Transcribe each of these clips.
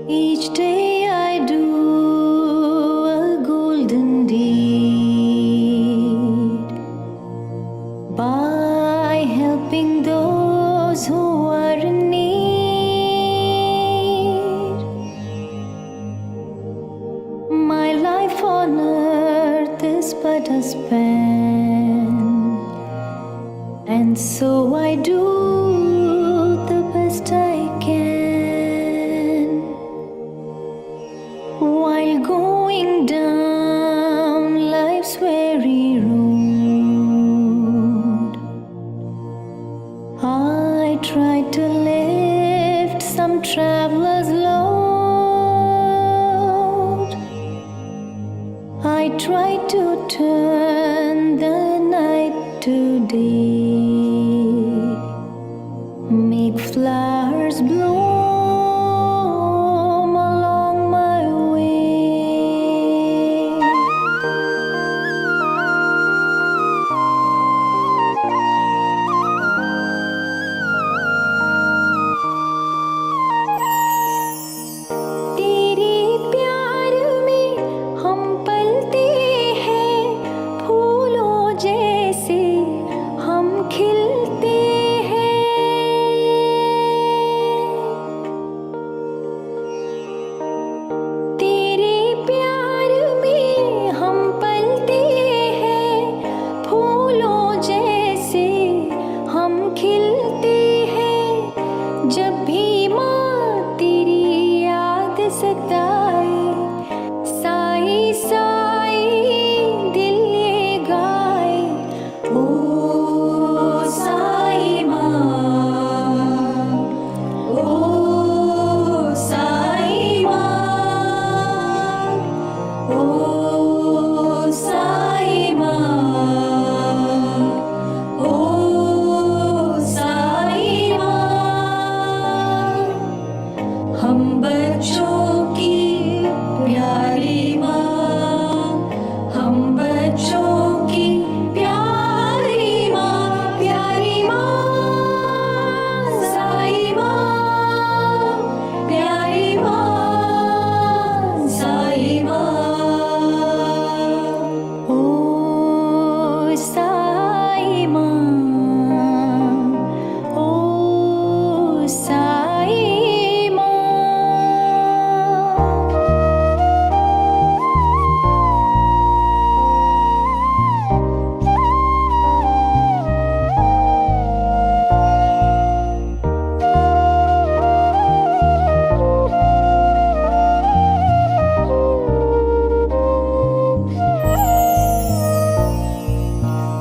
Each day I do a golden deed by helping those who are in need. My life on earth is but a span, and so I do the best I can. While going down life's weary road, I try to lift some traveler's load. I try to turn the night to day, make flowers bloom along my way. तेरे प्यार में हम पलते हैं, फूलों जैसे हम खिलते हैं। तेरे प्यार में हम पलते हैं, फूलों जैसे हम खिलते हैं। जब भी माँ तेरी याद सताए, साई साई दिल ये गाए। ओ साई माँ, ओ साई माँ, ओ साई माँ, ओ साई माँ। हम बच्चों की प्यारी माँ, हम बच्चों की प्यारी माँ, प्यारी माँ साई माँ, प्यारी माँ साई माँ। ओ साई माँ, ओ साई माँ।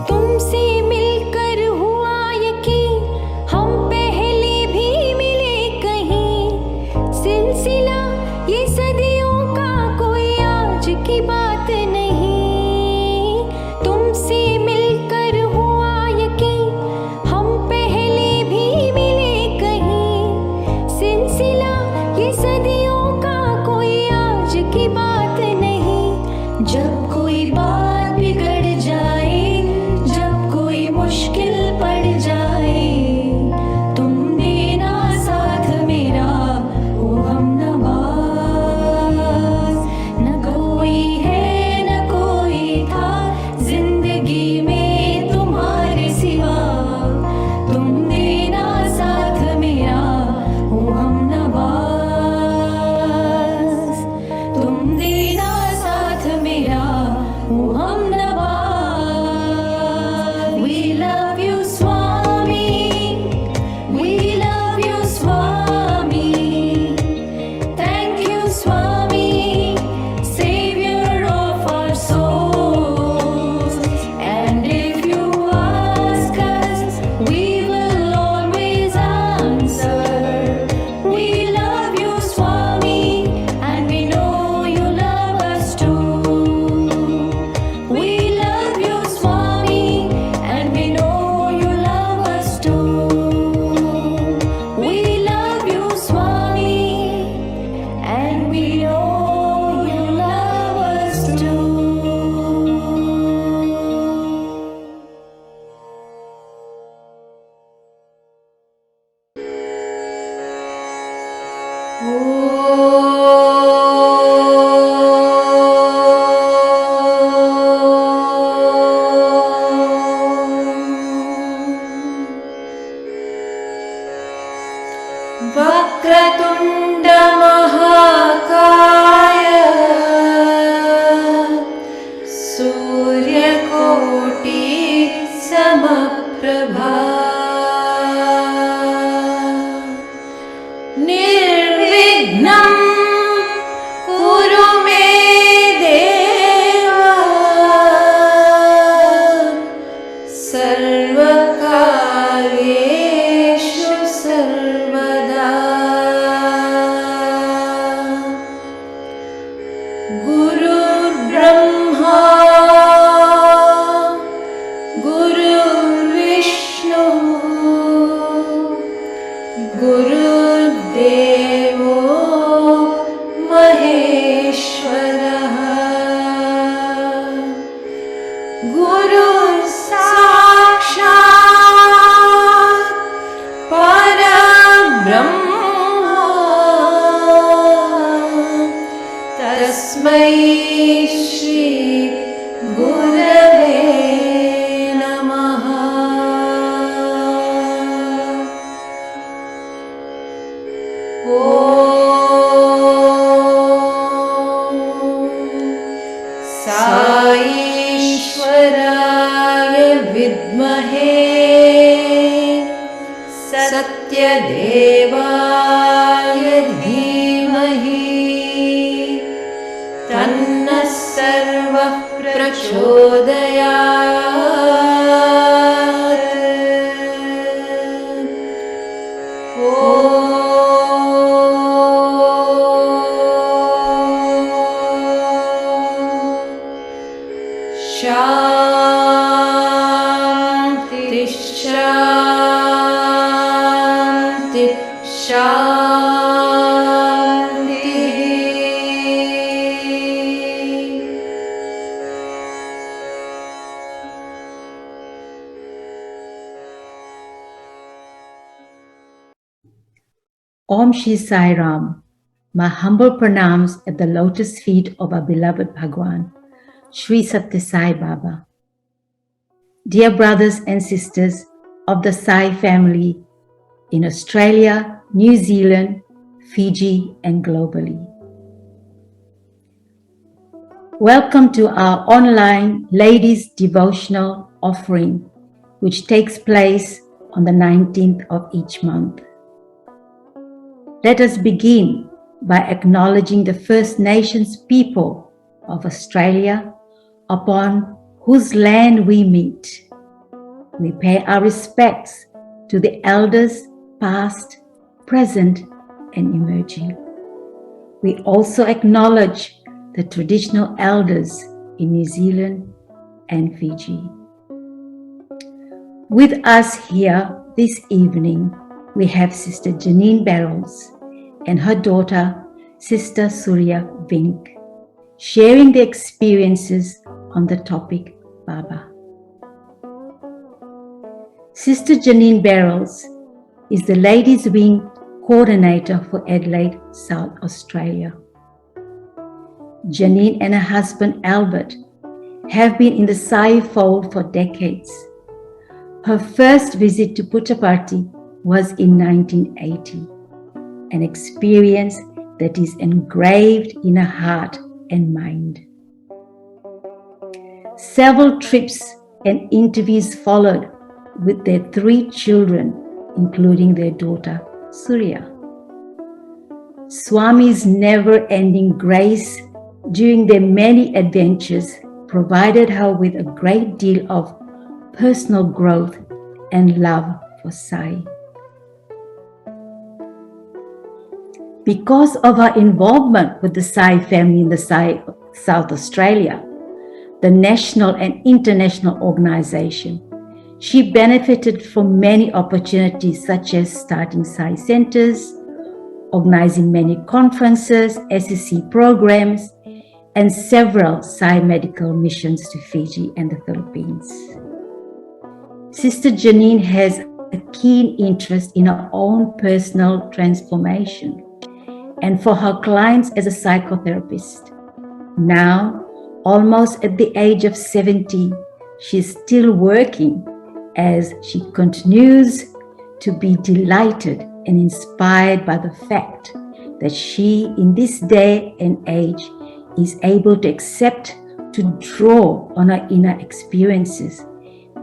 तुमसे मिलकर हुआ यकीन, हम पहले भी मिले कहीं। सिलसिला ये सदियों का, कोई आज की बात नहीं। तुमसे मिलकर हुआ यकीन, हम पहले भी मिले कहीं। सिलसिला ये सदियों का, कोई आज की बात नहीं। जब कोई बात बिगड़ जाए, जब कोई मुश्किल पड़ जाए, तुम देना साथ मेरा, ओ हम नवाज। न कोई है न कोई था जिंदगी में तुम्हारे सिवा, तुम देना साथ मेरा, ओ हम नवाज। तुम देना साथ मेरा, ओ हम Nawaz. We love you Swami, we love you Swami. Thank you Swami, Savior of our souls. And if you ask us, we will always answer. We love you Swami, and we know you love us too. We love you Swami, and we know you love us too. We love you Swami, and we know you love us too. Oh Vakratunda Mahakaya Surya Koti Samaprabha Nirvignam Kuru me Deva Sarvakaryeshu Sarvada Guru Brahma Guru Vishnu Guru Devo Maheshwara Guru Sakshat Parabrahma Tasmai Shri Gurave Namaha Om Sai Vidmahe Sathya Devaya Dhimahi Tanna Sarva Prachodayat Shanti Shanti Om Shri Sai Ram, my humble pranams at the lotus feet of our beloved Bhagwan, Sri Sathya Sai Baba. Dear brothers and sisters of the Sai family in Australia, New Zealand, Fiji, and globally. Welcome to our online Ladies Devotional Offering, which takes place on the 19th of each month. Let us begin by acknowledging the First Nations people of Australia upon whose land we meet. We pay our respects to the elders past, present, and emerging. We also acknowledge the traditional elders in New Zealand and Fiji. With us here this evening, we have Sister Janine Barelds and her daughter, Sister Surya Vink, sharing their experiences on the topic Baba. Sister Janine Barelds is the Ladies Wing Coordinator for Adelaide, South Australia. Janine and her husband Albert have been in the Sai fold for decades. Her first visit to Puttaparthi was in 1980, an experience that is engraved in her heart and mind. Several trips and interviews followed with their 3 children, including their daughter Surya. Swami's never-ending grace during their many adventures provided her with a great deal of personal growth and love for Sai. Because of her involvement with the Sai family in the South Australia, the national and international organization, she benefited from many opportunities such as starting Sai centers, organizing many conferences, SSC programs, and several Sai medical missions to Fiji and the Philippines. Sister Janine has a keen interest in her own personal transformation and for her clients as a psychotherapist. Now, almost at the age of 70, she is still working as she continues to be delighted and inspired by the fact that she, in this day and age, is able to accept, to draw on her inner experiences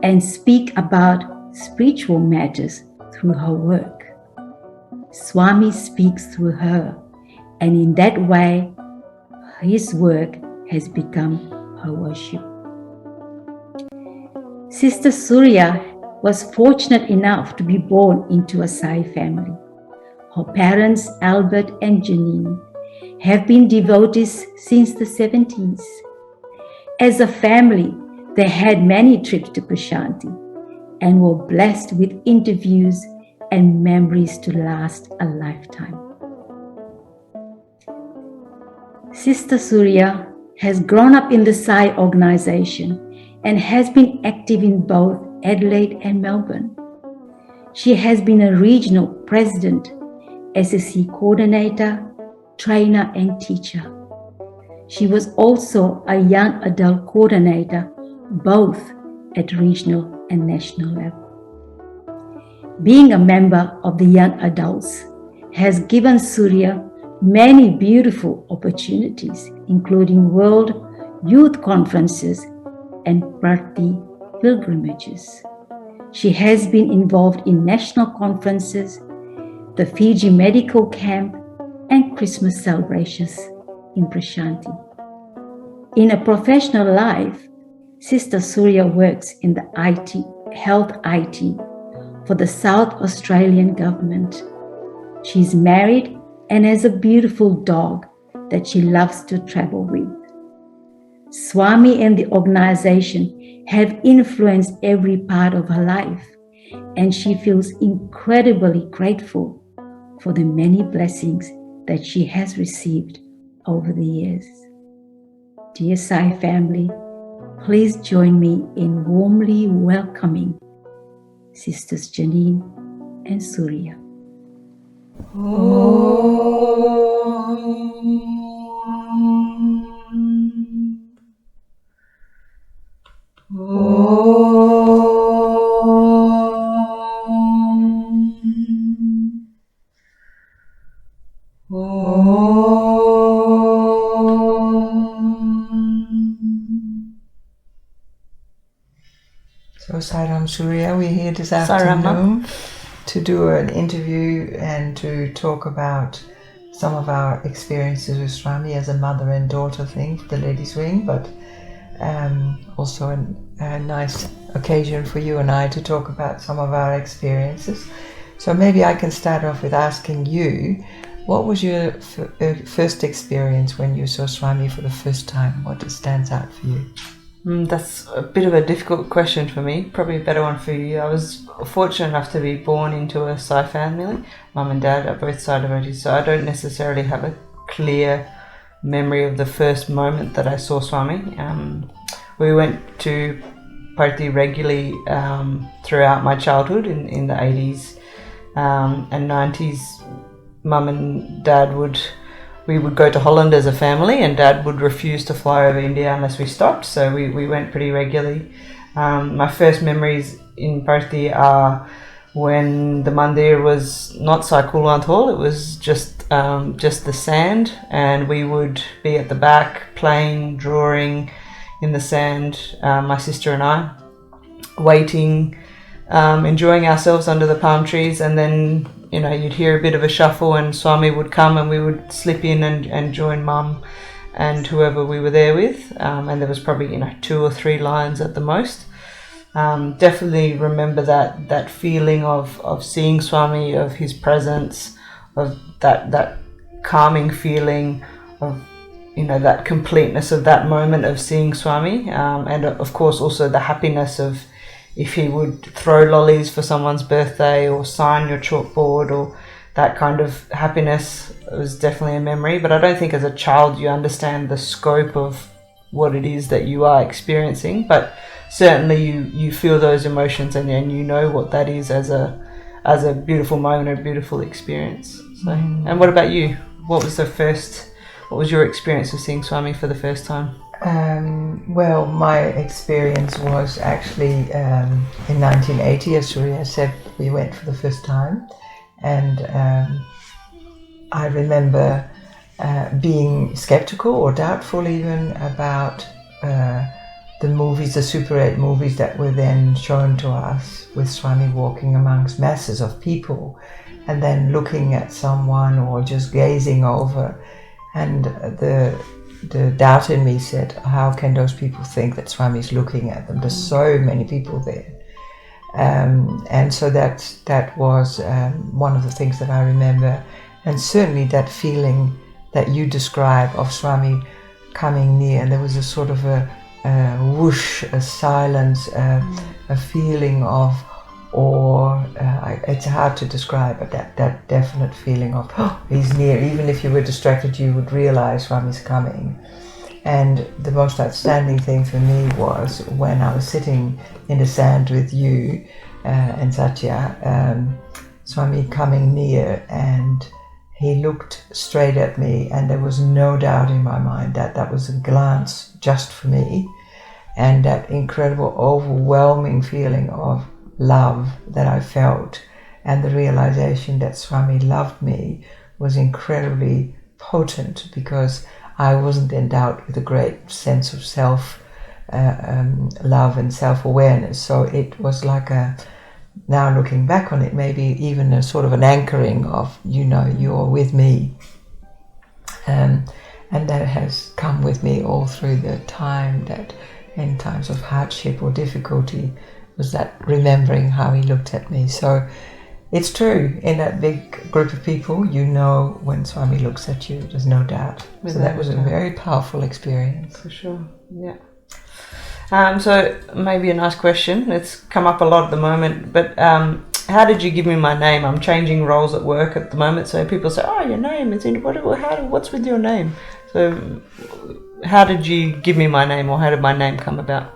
and speak about spiritual matters through her work. Swami speaks through her, and in that way, his work has become her worship. Sister Surya was fortunate enough to be born into a Sai family. Her parents, Albert and Janine, have been devotees since the 70s. As a family, they had many trips to Prasanthi and were blessed with interviews and memories to last a lifetime. Sister Surya has grown up in the Sai organization and has been active in both Adelaide and Melbourne. She has been a regional president, SSC coordinator, trainer and teacher. She was also a young adult coordinator, both at regional and national level. Being a member of the young adults has given Surya many beautiful opportunities, including World Youth Conferences and birthday pilgrimages. She has been involved in national conferences, the Fiji Medical Camp, and Christmas celebrations in Prasanthi. In a professional life, Sister Surya works in the health IT for the South Australian government. She is married and has a beautiful dog that she loves to travel with. Swami and the organization have influenced every part of her life, and she feels incredibly grateful for the many blessings that she has received over the years. Dear Sai family, please join me in warmly welcoming Sisters Janine and Surya. So Sairam Surya, we're here this afternoon to do an interview and to talk about some of our experiences with Swami as a mother and daughter thing for the ladies' wing, but also a nice occasion for you and I to talk about some of our experiences. So maybe I can start off with asking you, what was your first experience when you saw Swami for the first time? What stands out for you? That's a bit of a difficult question for me, probably a better one for you. I was fortunate enough to be born into a Sai family. Mum and Dad are both Sai devotees, so I don't necessarily have a clear memory of the first moment that I saw Swami. We went to Parthi regularly throughout my childhood in the 80s and 90s. Mum and Dad we would go to Holland as a family, and Dad would refuse to fly over India unless we stopped, so we went pretty regularly. My first memories in Parthi are when the mandir was not Sai Kulwant Hall, it was just the sand, and we would be at the back playing, drawing in the sand, my sister and I, waiting, enjoying ourselves under the palm trees, and then you'd hear a bit of a shuffle and Swami would come and we would slip in and join Mum and whoever we were there with, and there was probably 2 or 3 lines at the most. Definitely remember that feeling of seeing Swami, of his presence, of that calming feeling of that completeness of that moment of seeing Swami, and of course also the happiness of if he would throw lollies for someone's birthday or sign your chalkboard, or that kind of happiness was definitely a memory. But I don't think as a child you understand the scope of what it is that you are experiencing, but certainly you feel those emotions and you know what that is as a beautiful moment, a beautiful experience. So, and what about you? What was your experience of seeing Swami for the first time? Well, my experience was actually in 1980, as Surya said, we went for the first time, and I remember being skeptical or doubtful even about the movies, the Super 8 movies that were then shown to us, with Swami walking amongst masses of people and then looking at someone or just gazing over. And the doubt in me said, how can those people think that Swami is looking at them? There's so many people there. And so that was one of the things that I remember. And certainly that feeling that you describe of Swami coming near, and there was a sort of a whoosh, a silence, a feeling of awe. It's hard to describe, but that definite feeling of, oh, he's near. Even if you were distracted, you would realize Swami's coming. And the most outstanding thing for me was when I was sitting in the sand with you and Satya, Swami coming near, and he looked straight at me, and there was no doubt in my mind that that was a glance just for me, and that incredible, overwhelming feeling of love that I felt, and the realization that Swami loved me was incredibly potent, because I wasn't endowed with a great sense of self love and self-awareness. So it was like now looking back on it, maybe even a sort of an anchoring of, you're with me. And that has come with me all through the time, that in times of hardship or difficulty, was that remembering how he looked at me. So it's true, in that big group of people, when Swami looks at you, there's no doubt. So that was a very powerful experience. For sure, yeah. So maybe a nice question. It's come up a lot at the moment, but how did you give me my name? I'm changing roles at work at the moment, so people say, "Oh, your name is in what's with your name?" So, how did you give me my name, or how did my name come about?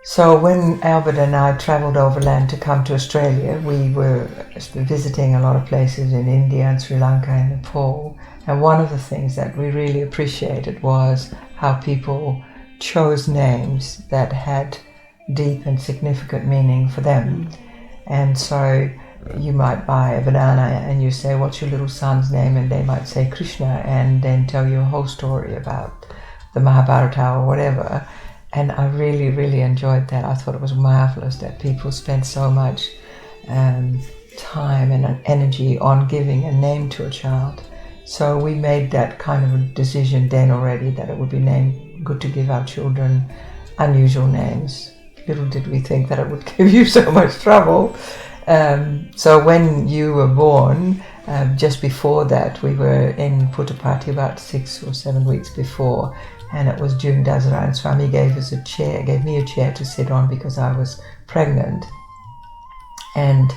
So when Albert and I travelled overland to come to Australia, we were visiting a lot of places in India and Sri Lanka and Nepal, and one of the things that we really appreciated was how people chose names that had deep and significant meaning for them. And so you might buy a banana and you say, "What's your little son's name?" And they might say Krishna, and then tell you a whole story about the Mahabharata or whatever. And I really, really enjoyed that. I thought it was marvelous that people spent so much time and energy on giving a name to a child. So we made that kind of a decision then already, that it would be good to give our children unusual names. Little did we think that it would give you so much trouble. So when you were born, just before that, we were in Puttapati about 6 or 7 weeks before, and it was June Dasara, and Swami gave me a chair to sit on because I was pregnant. And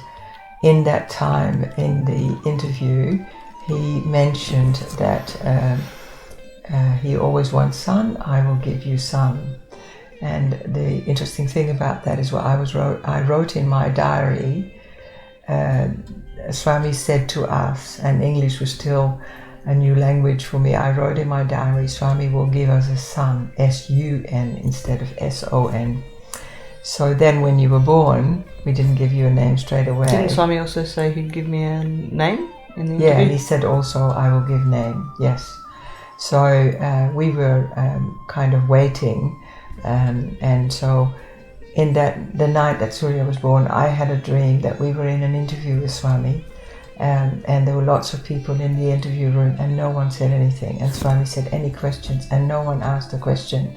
in that time, in the interview, he mentioned that he always wants son. I will give you son. And the interesting thing about that is what I wrote in my diary. Swami said to us, and English was still a new language for me. I wrote in my diary, Swami will give us a son, S-U-N instead of S-O-N. So then when you were born, we didn't give you a name straight away. Didn't Swami also say he'd give me a name in the interview? Yeah, he said also, I will give name, yes. So we were kind of waiting, and so in the night that Surya was born, I had a dream that we were in an interview with Swami, and there were lots of people in the interview room, and no one said anything. And Swami said, "Any questions?" And no one asked a question.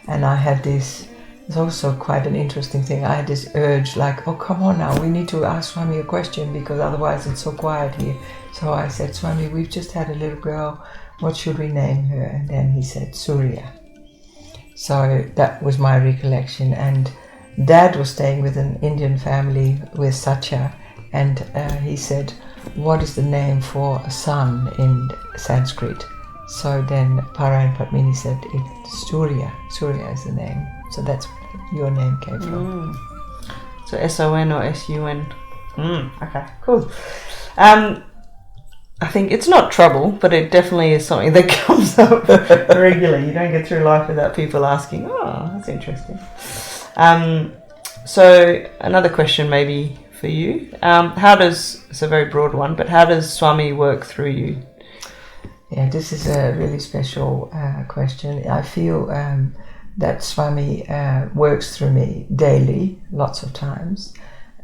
And I had this, it's also quite an interesting thing, I had this urge like, "Oh, come on now, we need to ask Swami a question, because otherwise it's so quiet here." So I said, "Swami, we've just had a little girl, what should we name her?" And then he said, "Surya." So that was my recollection. And Dad was staying with an Indian family with Satya, and he said, "What is the name for a son in Sanskrit?" So then Para and Padmini said, "It's Surya. Surya is the name." So that's where your name came from. So S-O-N or S-U-N. Okay, cool. I think it's not trouble, but it definitely is something that comes up regularly. You don't get through life without people asking, "Oh, that's interesting." So another question maybe for for you. It's a very broad one, but how does Swami work through you? Yeah, this is a really special question. I feel that Swami works through me daily, lots of times,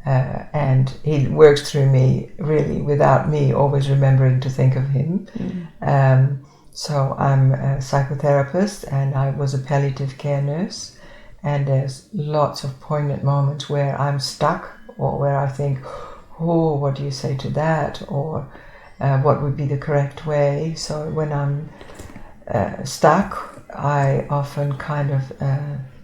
and he works through me really without me always remembering to think of him. So I'm a psychotherapist, and I was a palliative care nurse, and there's lots of poignant moments where I'm stuck, or where I think, oh, what do you say to that, or what would be the correct way. So when I'm stuck, I often kind of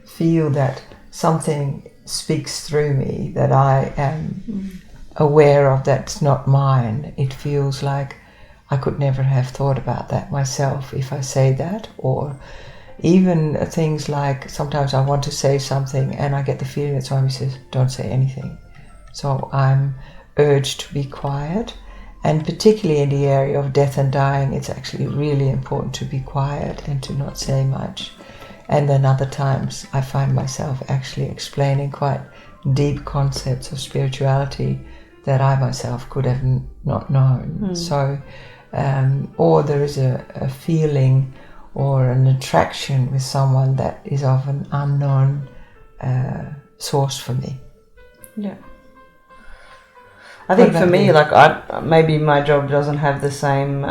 feel that something speaks through me that I am aware of, that's not mine. It feels like I could never have thought about that myself if I say that. Or even things like sometimes I want to say something and I get the feeling that Swami says, don't say anything. So I'm urged to be quiet. And particularly in the area of death and dying, it's actually really important to be quiet and to not say much. And then other times I find myself actually explaining quite deep concepts of spirituality that I myself could have not known. So, or there is a feeling or an attraction with someone that is of an unknown source for me. Yeah. I think for me, like maybe my job doesn't have the same,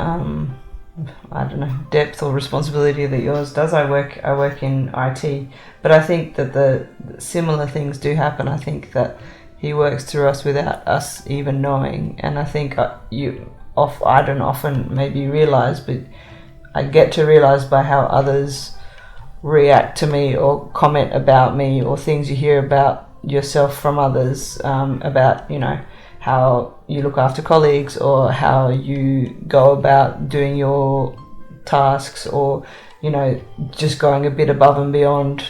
depth or responsibility that yours does. I work in IT, but I think that the similar things do happen. I think that he works through us without us even knowing, and I think I don't often maybe realize, but I get to realize by how others react to me or comment about me, or things you hear about yourself from others, about how you look after colleagues, or how you go about doing your tasks, or just going a bit above and beyond.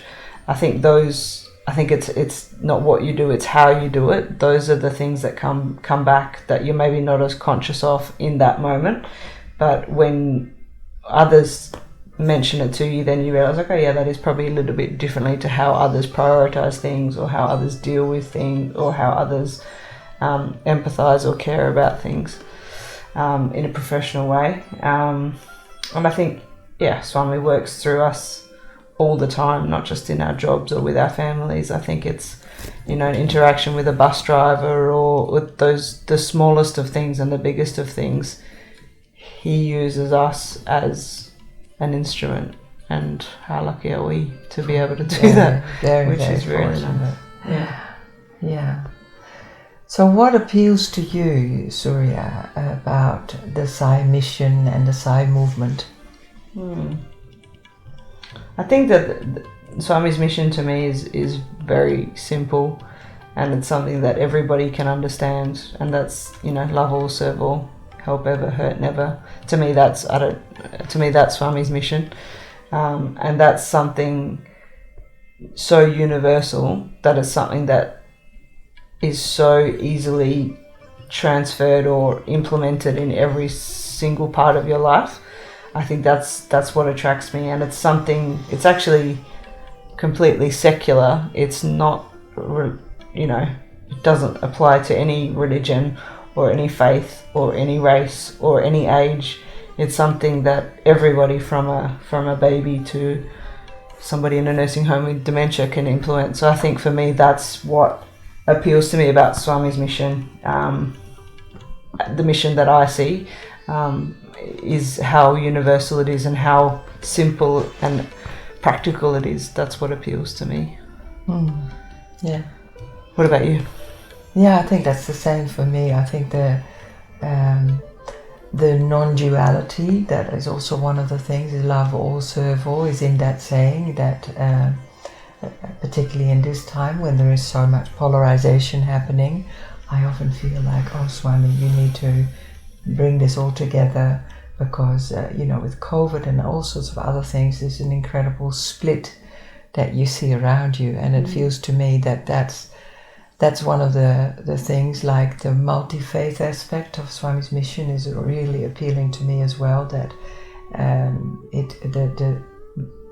I think it's not what you do, it's how you do it. Those are the things that come back that you're maybe not as conscious of in that moment, but when others mention it to you, then you realize, okay, yeah, that is probably a little bit differently to how others prioritize things, or how others deal with things, or how others empathize or care about things in a professional way. And I think, Swami works through us all the time, not just in our jobs or with our families. I think it's, an interaction with a bus driver, or with the smallest of things and the biggest of things. He uses us as an instrument, and how lucky are we to be able to do that, which is very nice. Yeah. So what appeals to you, Surya, about the Sai mission and the Sai movement? I think that Swami's mission to me is very simple, and it's something that everybody can understand, and that's, love all, serve all, help ever, hurt never. To me that's Swami's mission, and that's something so universal that it's something that is so easily transferred or implemented in every single part of your life. I think that's what attracts me, and it's actually completely secular. It's not, it doesn't apply to any religion or any faith or any race or any age. It's something that everybody from a baby to somebody in a nursing home with dementia can implement. So I think for me that's what appeals to me about Swami's mission. The mission that I see is how universal it is and how simple and practical it is. That's what appeals to me. Yeah. What about you? Yeah, I think that's the same for me. I think the non-duality, that is also one of the things, is love all, serve all, is in that saying that particularly in this time when there is so much polarization happening, I often feel like, oh Swami, you need to bring this all together, because with COVID and all sorts of other things, there's an incredible split that you see around you, and it feels to me that that's one of the things, like the multi-faith aspect of Swami's mission is really appealing to me as well, that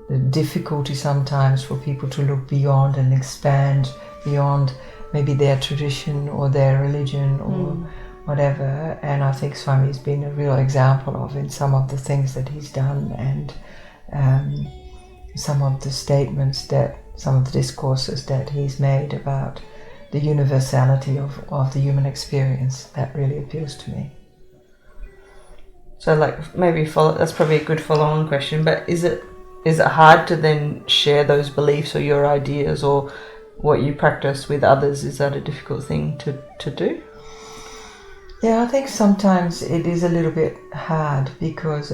the difficulty sometimes for people to look beyond and expand beyond maybe their tradition or their religion or whatever. And I think Swami's been a real example of in some of the things that he's done, and some of the statements that, some of the discourses that he's made about the universality of the human experience. That really appeals to me. So like maybe that's probably a good follow-on question, but is it hard to then share those beliefs or your ideas or what you practice with others? Is that a difficult thing to do? Yeah, I think sometimes it is a little bit hard because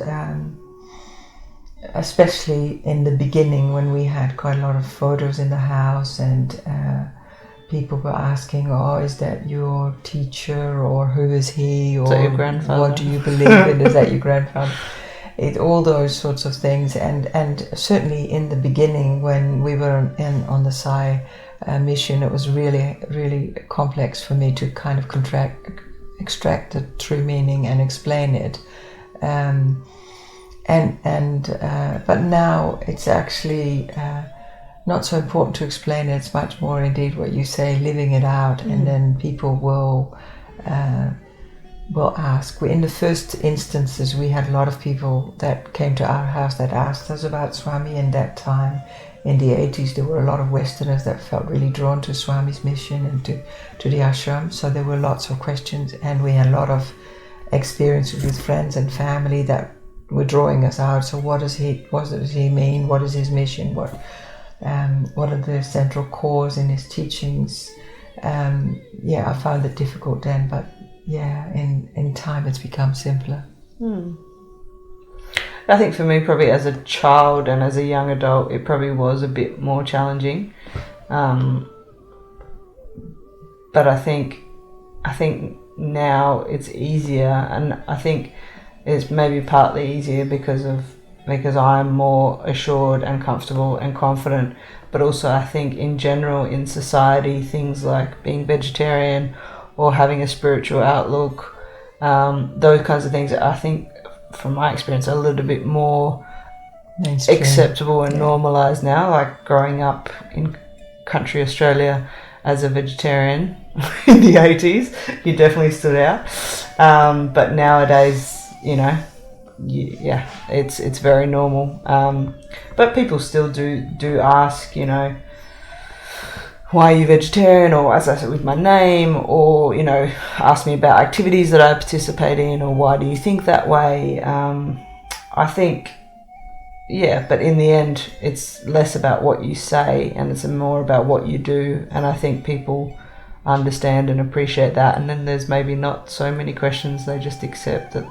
especially in the beginning when we had quite a lot of photos in the house and people were asking, oh, is that your teacher, or who is he, or your grandfather? What do you believe in? Is that your grandfather? All those sorts of things, and certainly in the beginning when we were on the Sai mission, it was really, really complex for me to kind of extract the true meaning and explain it. But now it's actually not so important to explain it. It's much more indeed what you say, living it out, and then people will ask. In the first instances, we had a lot of people that came to our house that asked us about Swami. In that time, in the 80s, there were a lot of Westerners that felt really drawn to Swami's mission and to the ashram. So there were lots of questions, and we had a lot of experiences with friends and family that were drawing us out. So what does he mean? What is his mission? What are the central cores in his teachings? I found it difficult then, but in time it's become simpler. I think for me, probably as a child and as a young adult, it probably was a bit more challenging. But I think now it's easier, and I think it's maybe partly easier because I'm more assured and comfortable and confident. But also I think in general in society, things like being vegetarian or having a spiritual outlook, those kinds of things, I think from my experience are a little bit more mainstream, acceptable and normalised now. Like growing up in country Australia as a vegetarian in the 80s, you definitely stood out. But nowadays, it's very normal. But people still do ask, why are you vegetarian? Or as I said with my name, or, ask me about activities that I participate in, or why do you think that way? I think, but in the end, it's less about what you say and it's more about what you do. And I think people understand and appreciate that. And then there's maybe not so many questions. They just accept that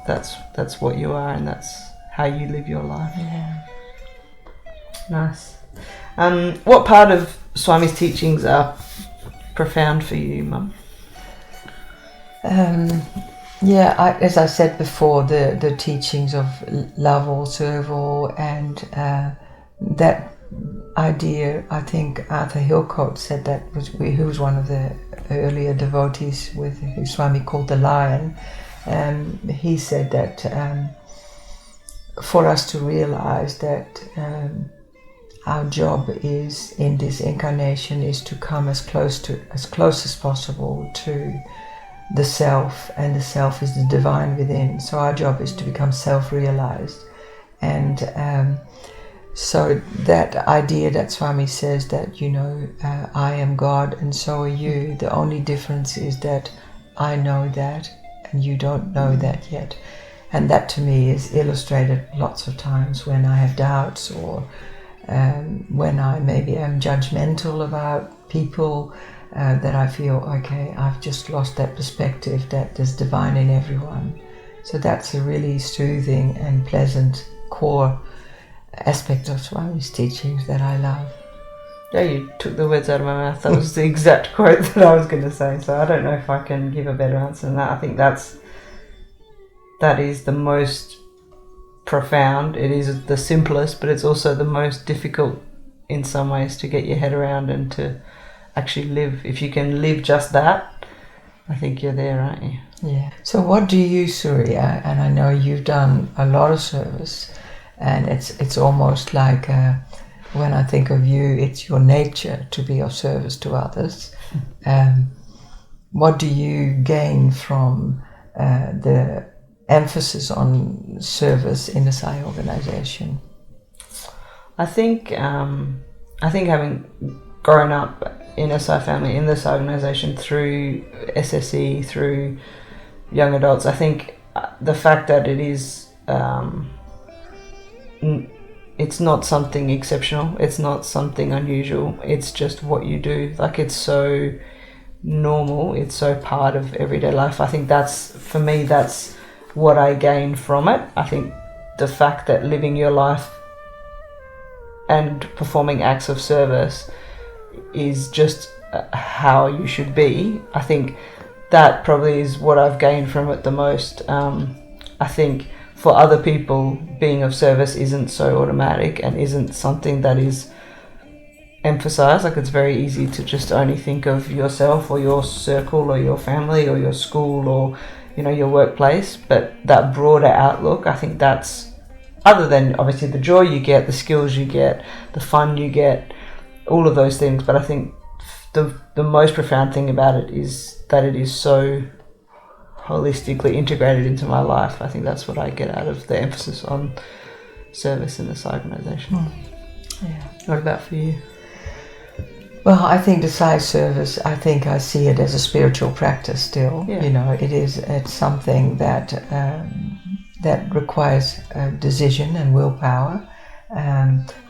that's what you are and that's how you live your life. Yeah. Nice. What part of Swami's teachings are profound for you, Mum? As I said before, the teachings of love all, serve all, and that idea, I think Arthur Hillcoat said that, who was one of the earlier devotees who Swami called the lion. He said that for us to realize that our job is in this incarnation is to come as close as possible to the self, and the self is the divine within. So our job is to become self-realized, and so that idea that Swami says that I am God and so are you. The only difference is that I know that and you don't know that yet. And that to me is illustrated lots of times when I have doubts, or when I maybe am judgmental about people, that I feel, okay, I've just lost that perspective that there's divine in everyone. So that's a really soothing and pleasant core aspect of Swami's teachings that I love. Yeah, you took the words out of my mouth. That was the exact quote that I was going to say. So I don't know if I can give a better answer than that. I think that is the most profound. It is the simplest, but it's also the most difficult in some ways to get your head around and to actually live. If you can live just that, I think you're there, aren't you? Yeah. So what do you, Surya, and I know you've done a lot of service, and it's almost like when I think of you, it's your nature to be of service to others. What do you gain from the emphasis on service in the Sai organization? I think having grown up in a Sai family, in the Sai organization, through SSE, through young adults, I think the fact that it is, it's not something exceptional, it's not something unusual, it's just what you do. Like, it's so normal, it's so part of everyday life. I think for me, that's what I gain from it. I think the fact that living your life and performing acts of service is just how you should be. I think that probably is what I've gained from it the most. I think for other people, being of service isn't so automatic and isn't something that is emphasized. Like, it's very easy to just only think of yourself or your circle or your family or your school or, you know, your workplace. But that broader outlook, I think that's, other than obviously the joy you get, the skills you get, the fun you get, all of those things. But I think the most profound thing about it is that it is so holistically integrated into my life. I think that's what I get out of the emphasis on service in this organisation. Yeah. What about for you? Well, I think the Sai service, I think I see it as a spiritual practice still. Yeah. You know, it's something that that requires decision and willpower.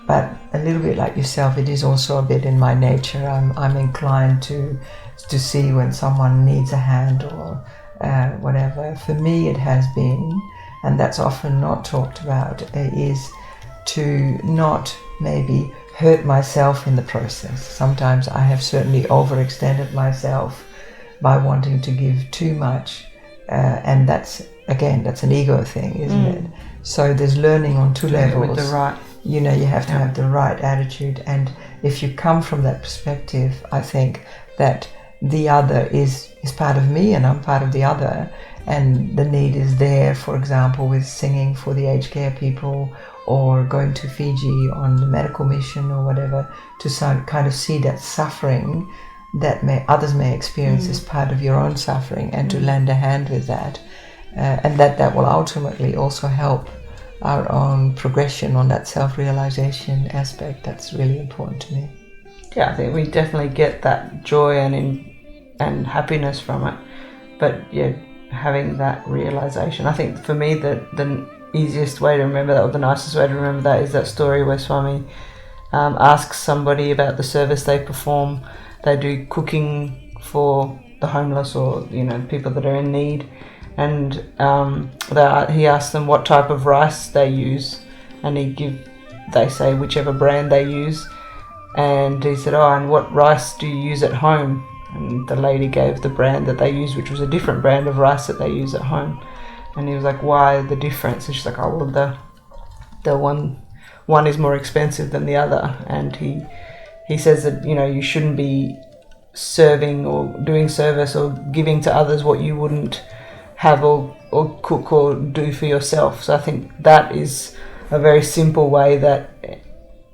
But a little bit like yourself, it is also a bit in my nature. I'm inclined to see when someone needs a hand or whatever. For me, it has been, and that's often not talked about, is to not maybe hurt myself in the process. Sometimes I have certainly overextended myself by wanting to give too much, and that's an ego thing, isn't it? So there's learning on two levels. With the right. You know, you have to have the right attitude, and if you come from that perspective, I think that the other is part of me and I'm part of the other, and the need is there, for example, with singing for the aged care people or going to Fiji on the medical mission or whatever, to kind of see that suffering that others may experience as part of your own suffering, and to lend a hand with that, and that will ultimately also help our own progression on that self-realization aspect. That's really important to me. Yeah, I think we definitely get that joy and happiness from it, but yeah, having that realization. I think for me the easiest way to remember that, or the nicest way to remember that, is that story where Swami asks somebody about the service they perform. They do cooking for the homeless, or, you know, people that are in need, and he asks them what type of rice they use, and they say whichever brand they use, and he said, "Oh, and what rice do you use at home?" And the lady gave the brand that they use, which was a different brand of rice that they use at home. And he was like, "Why the difference?" And she's like, "Oh, well, the one is more expensive than the other." And he says that, you know, you shouldn't be serving or doing service or giving to others what you wouldn't have or cook or do for yourself. So I think that is a very simple way that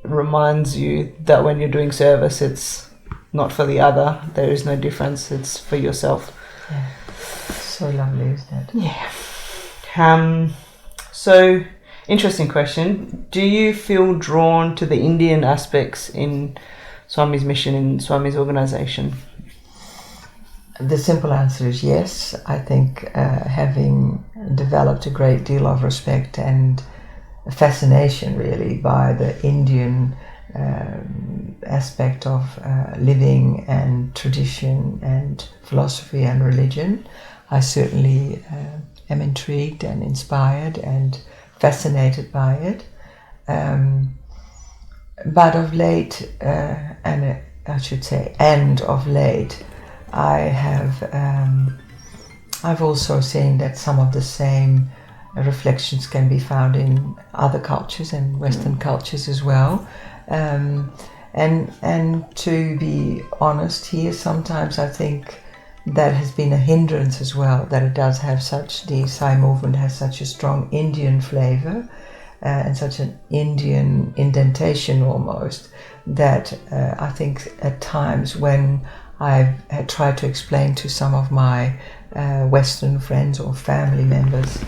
reminds you that when you're doing service, it's not for the other. There is no difference. It's for yourself. Yeah. So lovely, isn't it? Yeah. So, interesting question. Do you feel drawn to the Indian aspects in Swami's mission, in Swami's organisation? The simple answer is yes. I think having developed a great deal of respect and fascination really by the Indian aspect of living and tradition and philosophy and religion, I certainly am intrigued and inspired and fascinated by it. But of late, I have I've also seen that some of the same reflections can be found in other cultures and Western cultures as well. And to be honest here, sometimes I think that has been a hindrance as well, that it does have the Sai movement has such a strong Indian flavor. and such an Indian indentation almost, that I think at times when I've had tried to explain to some of my Western friends or family members,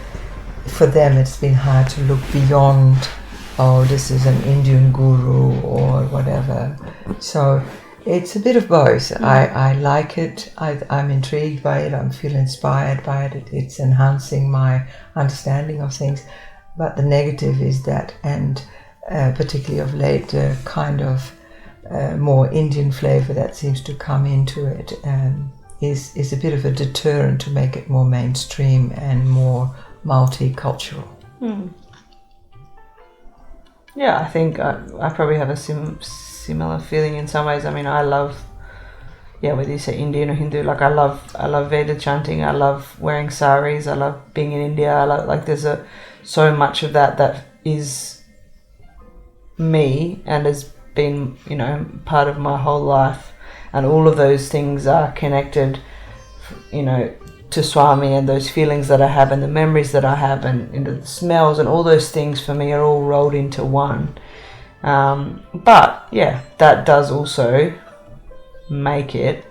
for them it's been hard to look beyond, oh, this is an Indian guru or whatever. So it's a bit of both. I like it. I'm intrigued by it. I feel inspired by it. It's enhancing my understanding of things. But the negative is that, and particularly of late, the kind of more Indian flavor that seems to come into it is a bit of a deterrent to make it more mainstream and more multicultural. Yeah, I think I probably have a similar feeling in some ways. I mean, I love, whether you say Indian or Hindu, like I love Veda chanting, I love wearing saris, I love being in India, I love, like there's so much of that is me and has been, part of my whole life, and all of those things are connected, to Swami, and those feelings that I have and the memories that I have and the smells and all those things for me are all rolled into one. But yeah, that does also make it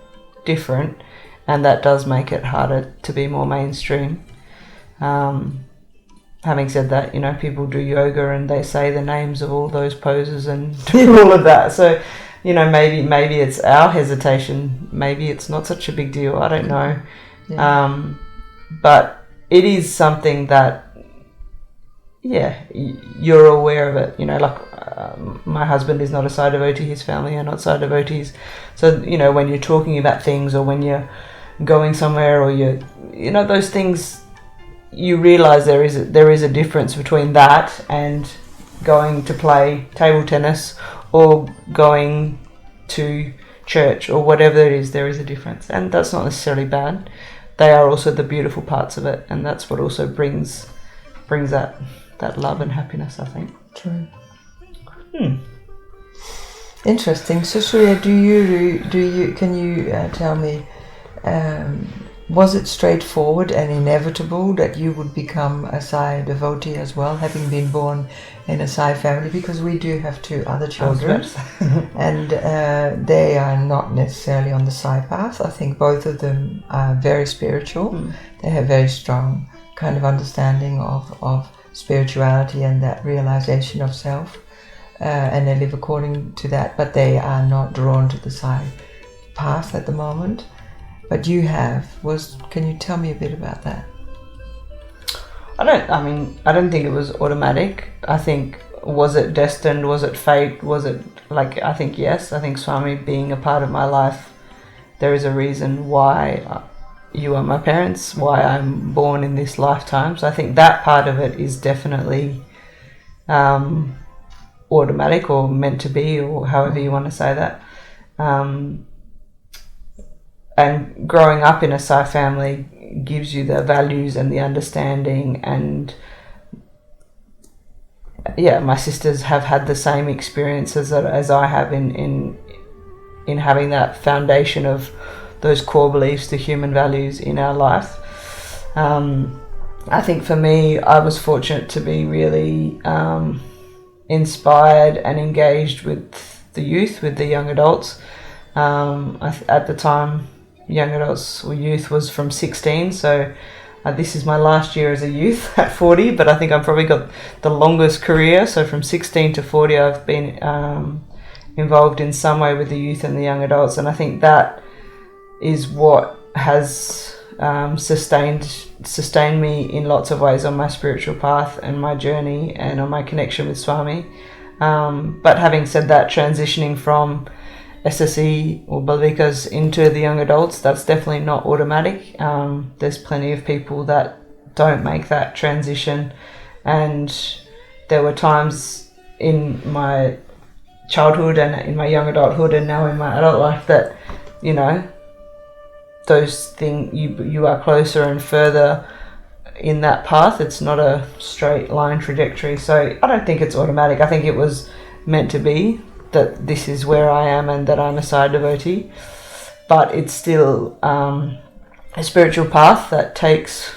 different, and that does make it harder to be more mainstream. Having said that, people do yoga and they say the names of all those poses and do all of that. So, maybe it's our hesitation. Maybe it's not such a big deal. I don't know. Yeah. But it is something that, you're aware of it. My husband is not a Sai devotee. His family are not Sai devotees. So, when you're talking about things, or when you're going somewhere, or those things, you realize there is a difference between that and going to play table tennis or going to church or whatever it is. There is a difference, and that's not necessarily bad. They are also the beautiful parts of it, and that's what also brings that love and happiness, I think. True. Interesting. So Surya, can you tell me, was it straightforward and inevitable that you would become a Sai devotee as well, having been born in a Sai family? Because we do have 2 other children, and they are not necessarily on the Sai path. I think both of them are very spiritual. They have very strong kind of understanding of spirituality and that realization of self, and they live according to that, but they are not drawn to the Sai path at the moment. But you have. Can you tell me a bit about that? I don't think it was automatic. I think, was it destined? Was it fate? Was it I think yes. I think Swami being a part of my life, there is a reason why you are my parents, why I'm born in this lifetime. So I think that part of it is definitely automatic, or meant to be, or however you want to say that. And growing up in a Sai family gives you the values and the understanding, and my sisters have had the same experiences as I have in having that foundation of those core beliefs, the human values in our life. I think for me, I was fortunate to be really inspired and engaged with the youth, with the young adults. At the time, young adults or youth was from 16, so this is my last year as a youth at 40, but I think I've probably got the longest career. So from 16 to 40 I've been involved in some way with the youth and the young adults, and I think that is what has sustained me in lots of ways on my spiritual path and my journey and on my connection with Swami. But having said that, transitioning from SSE or Balvikas into the young adults, that's definitely not automatic. There's plenty of people that don't make that transition, and there were times in my childhood and in my young adulthood and now in my adult life that those things, you are closer and further in that path. It's not a straight line trajectory, so I don't think it's automatic. I think it was meant to be that this is where I am and that I'm a Sai devotee, but it's still a spiritual path that takes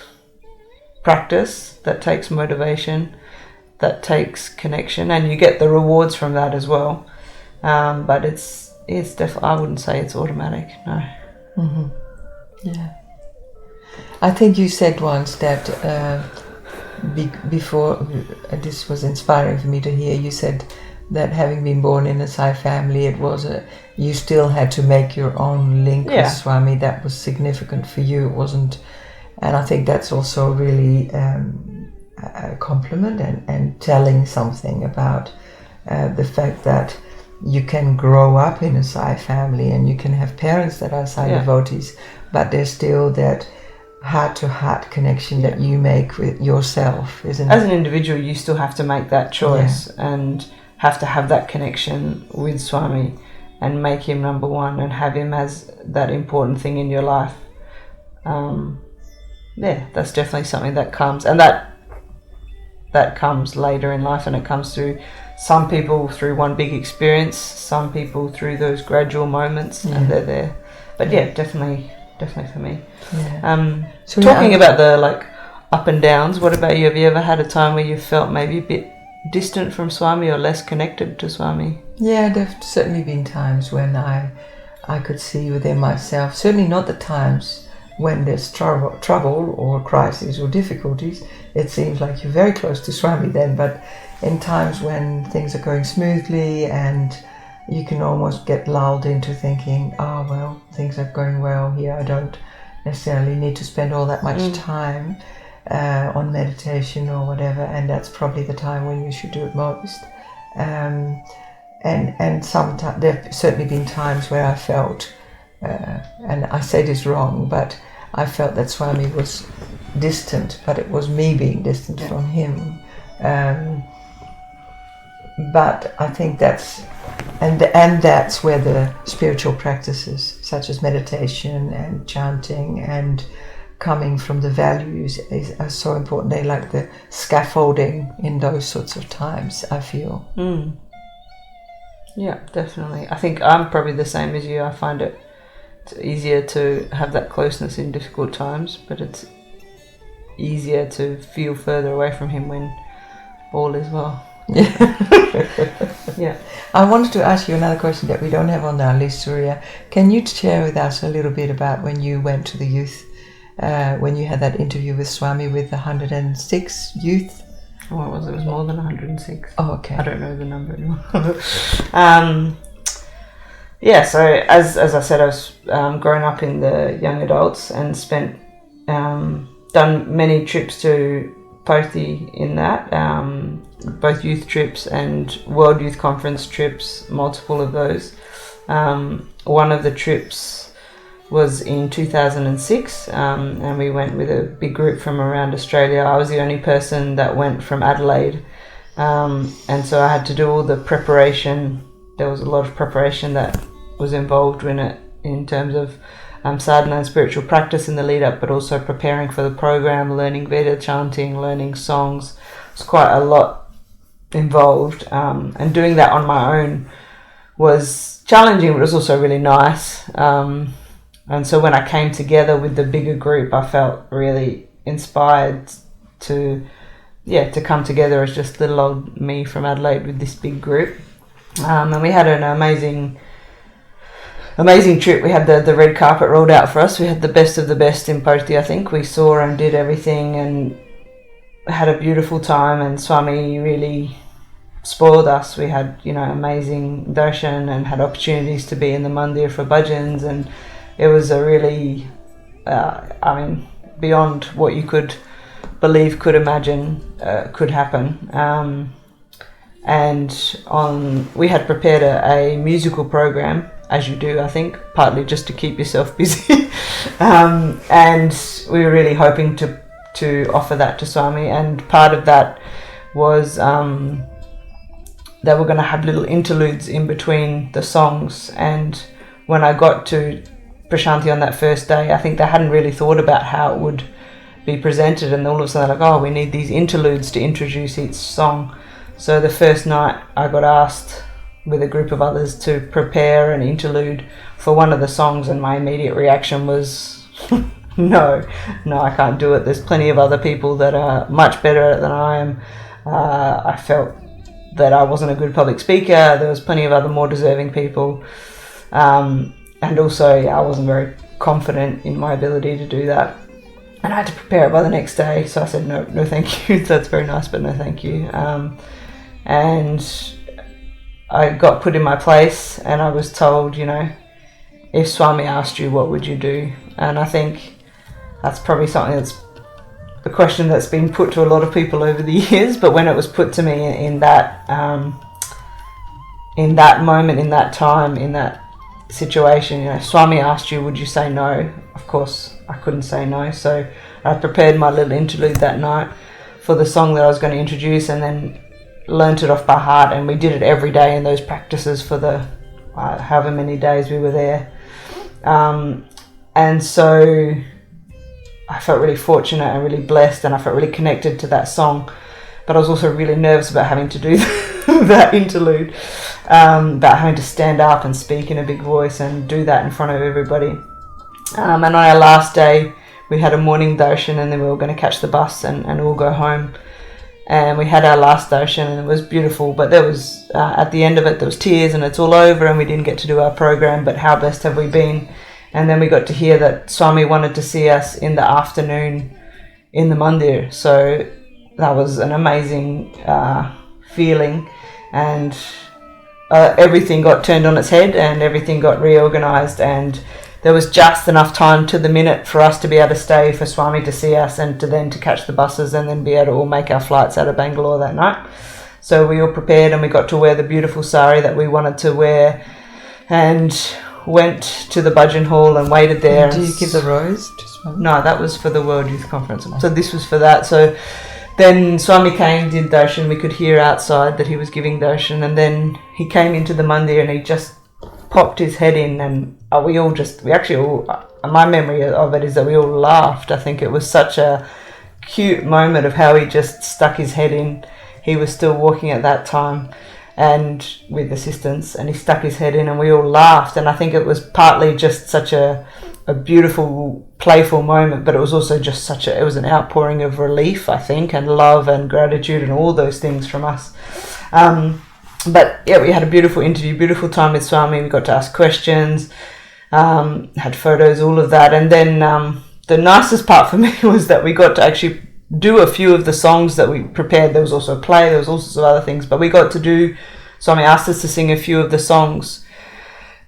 practice, that takes motivation, that takes connection, and you get the rewards from that as well. But it's definitely, I wouldn't say it's automatic, no. Mm-hmm. Yeah. I think you said once that before, this was inspiring for me to hear, you said that having been born in a Sai family, it was you still had to make your own link with Swami. That was significant for you. It wasn't, and I think that's also really a compliment and telling something about the fact that you can grow up in a Sai family and you can have parents that are Sai devotees, but there's still that heart-to-heart connection that you make with yourself, isn't it? As an individual, you still have to make that choice and have to have that connection with Swami and make him number one and have him as that important thing in your life. That's definitely something that comes, and that comes later in life, and it comes through some people through one big experience, some people through those gradual moments, and they're there. But definitely for me. So talking about the up and downs, what about you? Have you ever had a time where you felt maybe a bit distant from Swami or less connected to Swami? Yeah, there have certainly been times when I could see within myself, certainly not the times when there's trouble or crisis or difficulties. It seems like you're very close to Swami then, but in times when things are going smoothly and you can almost get lulled into thinking, oh well, things are going well here, I don't necessarily need to spend all that much time on meditation or whatever, and that's probably the time when you should do it most. And sometimes there have certainly been times where I felt, and I say this wrong, but I felt that Swami was distant, but it was me being distant from him. But I think that's where the spiritual practices such as meditation and chanting and coming from the values are so important. They like the scaffolding in those sorts of times, I feel. Yeah, definitely. I think I'm probably the same as you. I find it's easier to have that closeness in difficult times, but it's easier to feel further away from him when all is well. Yeah. I wanted to ask you another question that we don't have on our list, Surya. Can you share with us a little bit about when you went to the youth, when you had that interview with Swami with the 106 youth? Oh, it was more than 106. Oh, okay. I don't know the number anymore. So as I said, I was growing up in the young adults and spent done many trips to Poti in that, both youth trips and World Youth Conference trips, multiple of those. One of the trips was in 2006, and we went with a big group from around Australia. I was the only person that went from Adelaide, and so I had to do all the preparation. There was a lot of preparation that was involved in it in terms of sadhana and spiritual practice in the lead up, but also preparing for the program, learning Veda chanting, learning songs. It's quite a lot involved, and doing that on my own was challenging, but it was also really nice. And so when I came together with the bigger group, I felt really inspired to come together as just little old me from Adelaide with this big group. And we had an amazing trip. We had the red carpet rolled out for us. We had the best of the best in Poti, I think. We saw and did everything and had a beautiful time, and Swami really spoiled us. We had, amazing darshan and had opportunities to be in the mandir for bhajans, and it was a really, beyond what you could believe, could imagine, could happen. We had prepared a musical program, as you do, I think, partly just to keep yourself busy. And we were really hoping to offer that to Swami, and part of that was they were going to have little interludes in between the songs. And when I got to Prasanthi on that first day, I think they hadn't really thought about how it would be presented, and all of a sudden they're like, we need these interludes to introduce each song. So the first night I got asked with a group of others to prepare an interlude for one of the songs, and my immediate reaction was no, I can't do it. There's plenty of other people that are much better than I am. I felt that I wasn't a good public speaker. There was plenty of other more deserving people. And also, I wasn't very confident in my ability to do that. And I had to prepare it by the next day. So I said, no thank you. That's very nice, but no thank you. And I got put in my place, and I was told, if Swami asked you, what would you do? And I think that's probably something that's a question that's been put to a lot of people over the years, but when it was put to me in that moment, in that time, in that situation, Swami asked you, would you say no? Of course, I couldn't say no. So I prepared my little interlude that night for the song that I was going to introduce, and then learnt it off by heart, and we did it every day in those practices for the however many days we were there. And so I felt really fortunate and really blessed, and I felt really connected to that song. But I was also really nervous about having to do that interlude, about having to stand up and speak in a big voice and do that in front of everybody. And on our last day, we had a morning darshan, and then we were going to catch the bus and all go home. And we had our last darshan, and it was beautiful. But there was, at the end of it, there was tears, and it's all over, and we didn't get to do our program. But how blessed have we been? And then we got to hear that Swami wanted to see us in the afternoon in the mandir. So that was an amazing feeling, and everything got turned on its head, and everything got reorganized, and there was just enough time to the minute for us to be able to stay for Swami to see us, and to catch the buses, and then be able to all make our flights out of Bangalore that night. So we all prepared, and we got to wear the beautiful sari that we wanted to wear, and went to the bhajan hall and waited there. Do you give the rose to Swami? No, that was for the World Youth Conference. So this was for that. So then Swami came, did darshan. We could hear outside that he was giving darshan, and then he came into the mandir, and he just popped his head in, and my memory of it is that we all laughed. I think it was such a cute moment of how he just stuck his head in. He was still walking at that time, and with assistance, and he stuck his head in, and we all laughed. And I think it was partly just such a beautiful, playful moment, but it was also just it was an outpouring of relief, I think, and love and gratitude and all those things from us. But yeah, we had a beautiful interview, beautiful time with Swami. We got to ask questions, had photos, all of that. And then the nicest part for me was that we got to actually do a few of the songs that we prepared. There was also a play, there was all sorts of other things, but we got to do, Swami asked us to sing a few of the songs,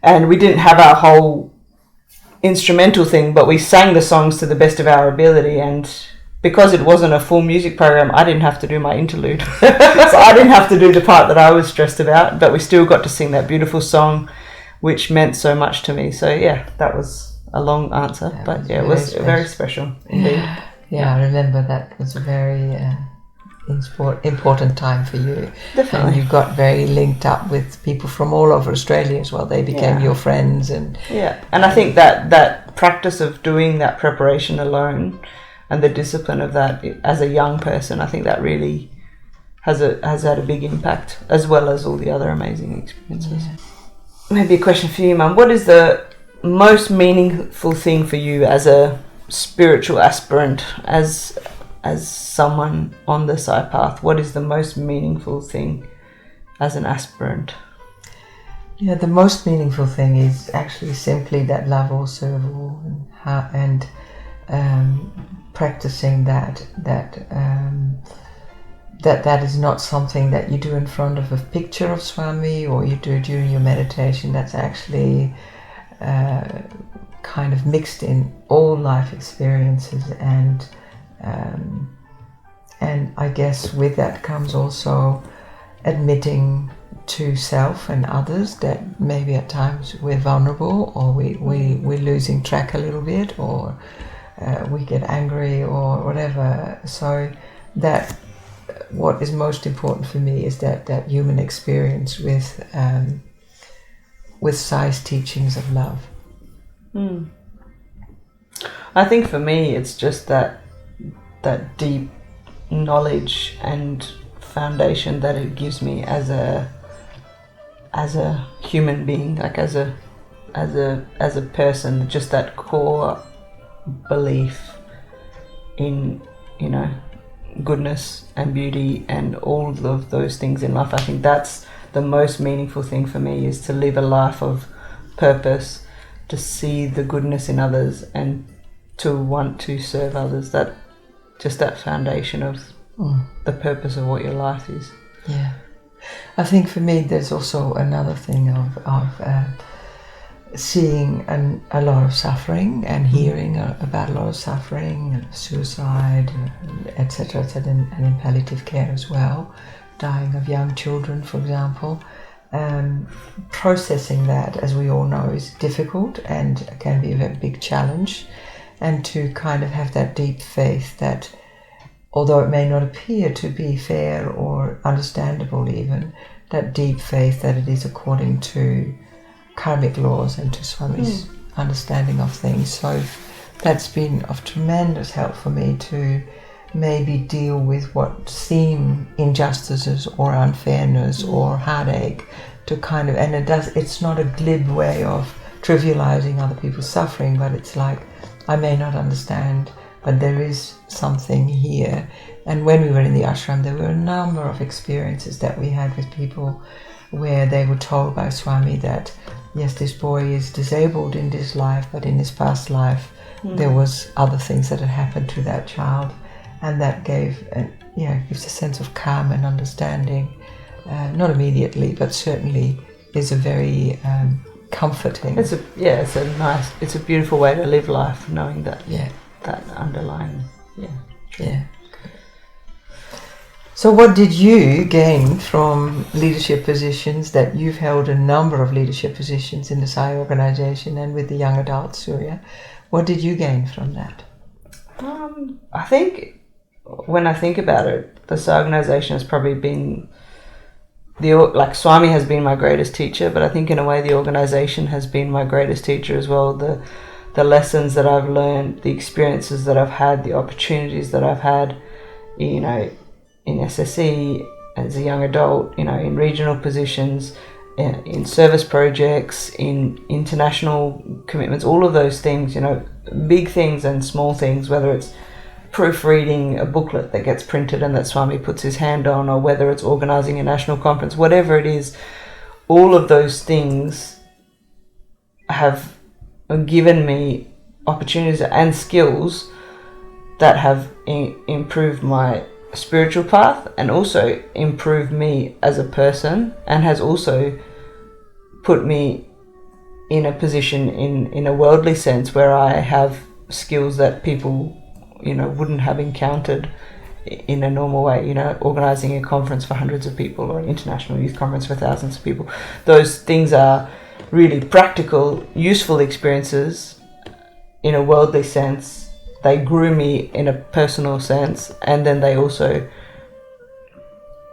and we didn't have our whole instrumental thing, but we sang the songs to the best of our ability. And because it wasn't a full music program, I didn't have to do my interlude. So I didn't have to do the part that I was stressed about, but we still got to sing that beautiful song, which meant so much to me. So yeah, that was a long answer, but yeah, it was very special indeed. Yeah, I remember that was a very important time for you. Definitely. And you got very linked up with people from all over Australia as well. They became your friends. And I think that practice of doing that preparation alone, and the discipline of that as a young person, I think that really has had a big impact, as well as all the other amazing experiences. Yeah. Maybe a question for you, Mum. What is the most meaningful thing for you as a spiritual aspirant, as someone on the Sai path? What is the most meaningful thing as an aspirant? Yeah, the most meaningful thing is actually simply that love all, serve all, and practicing that is not something that you do in front of a picture of Swami or you do during your meditation. That's actually kind of mixed in all life experiences, and I guess with that comes also admitting to self and others that maybe at times we're vulnerable, or we're losing track a little bit, or we get angry or whatever. So that what is most important for me is that human experience with Sai's teachings of love. I think for me it's just that deep knowledge and foundation that it gives me as a human being, like as a person, just that core belief in, goodness and beauty and all of those things in life. I think that's the most meaningful thing for me, is to live a life of purpose, to see the goodness in others and to want to serve others. That foundation of the purpose of what your life is. Yeah. I think for me there's also another thing of seeing a lot of suffering and hearing about a lot of suffering and suicide, etc., and in palliative care as well, dying of young children, for example. Processing that, as we all know, is difficult and can be a very big challenge, and to kind of have that deep faith that, although it may not appear to be fair or understandable even, that deep faith that it is according to karmic laws and to Swami's understanding of things. So that's been of tremendous help for me to maybe deal with what seem injustices or unfairness or heartache, to kind of, and it's not a glib way of trivializing other people's suffering, but it's like, I may not understand, but there is something here. And when we were in the ashram, there were a number of experiences that we had with people where they were told by Swami that, yes, this boy is disabled in this life, but in his past life there was other things that had happened to that child, and that gives a sense of calm and understanding. Not immediately, but certainly is a very comforting. It's a beautiful way to live life, knowing that that underlying So what did you gain from leadership positions? That you've held a number of leadership positions in the Sai organization and with the young adults, Surya. What did you gain from that? I think when I think about it, the Sai organization has probably been Swami has been my greatest teacher, but I think in a way the organization has been my greatest teacher as well. The lessons that I've learned, the experiences that I've had, the opportunities that I've had, in SSE as a young adult, in regional positions, in service projects, in international commitments, all of those things, big things and small things, whether it's proofreading a booklet that gets printed and that Swami puts his hand on, or whether it's organising a national conference, whatever it is, all of those things have given me opportunities and skills that have improved my spiritual path and also improved me as a person, and has also put me in a position in a worldly sense where I have skills that people wouldn't have encountered in a normal way, organising a conference for hundreds of people or an international youth conference for thousands of people. Those things are really practical, useful experiences in a worldly sense. They grew me in a personal sense, and then they also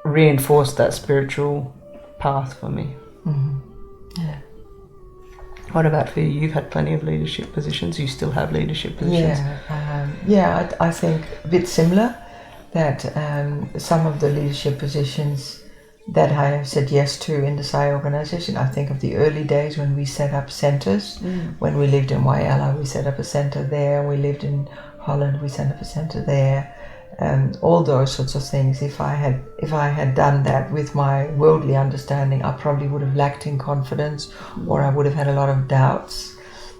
reinforced that spiritual path for me. Mm-hmm. Yeah. What about for you? You've had plenty of leadership positions. You still have leadership positions. I think a bit similar, that some of the leadership positions that I have said yes to in the Sai organization, I think of the early days when we set up centers. When we lived in Waiala, we set up a center there. We lived in Holland, we set up a center there. All those sorts of things. If I had done that with my worldly understanding, I probably would have lacked in confidence, or I would have had a lot of doubts.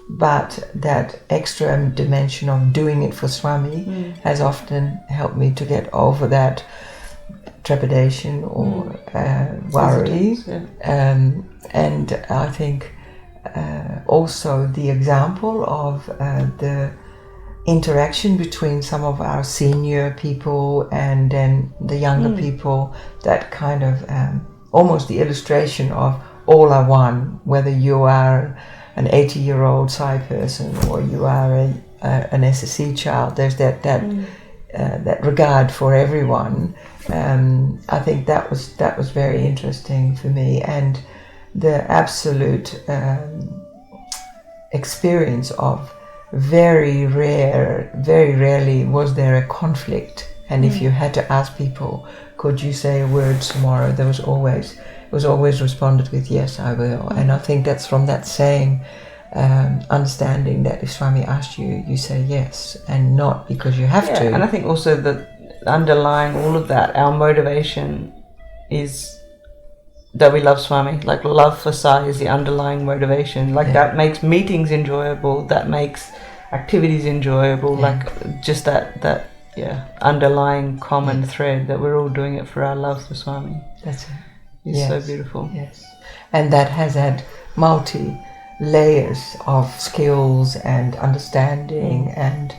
But that extra dimension of doing it for Swami has often helped me to get over that trepidation or worry. And I think also the example of the interaction between some of our senior people and then the younger people, that kind of almost the illustration of all are one, whether you are an 80-year-old Sai person or you are an SSE child. There's that regard for everyone. I think that was very interesting for me, and the absolute experience of very rarely was there a conflict, and if you had to ask people, could you say a word tomorrow, it was always responded with, yes, I will. And I think that's from that saying, understanding that if Swami asked you, you say yes, and not because you have to. And I think also that underlying all of that, our motivation is that we love Swami. Like, love for Sai is the underlying motivation. Like, that makes meetings enjoyable, that makes activities enjoyable, like just that underlying common thread that we're all doing it for our love for Swami. That's it. It's so beautiful. Yes. And that has had multi layers of skills and understanding and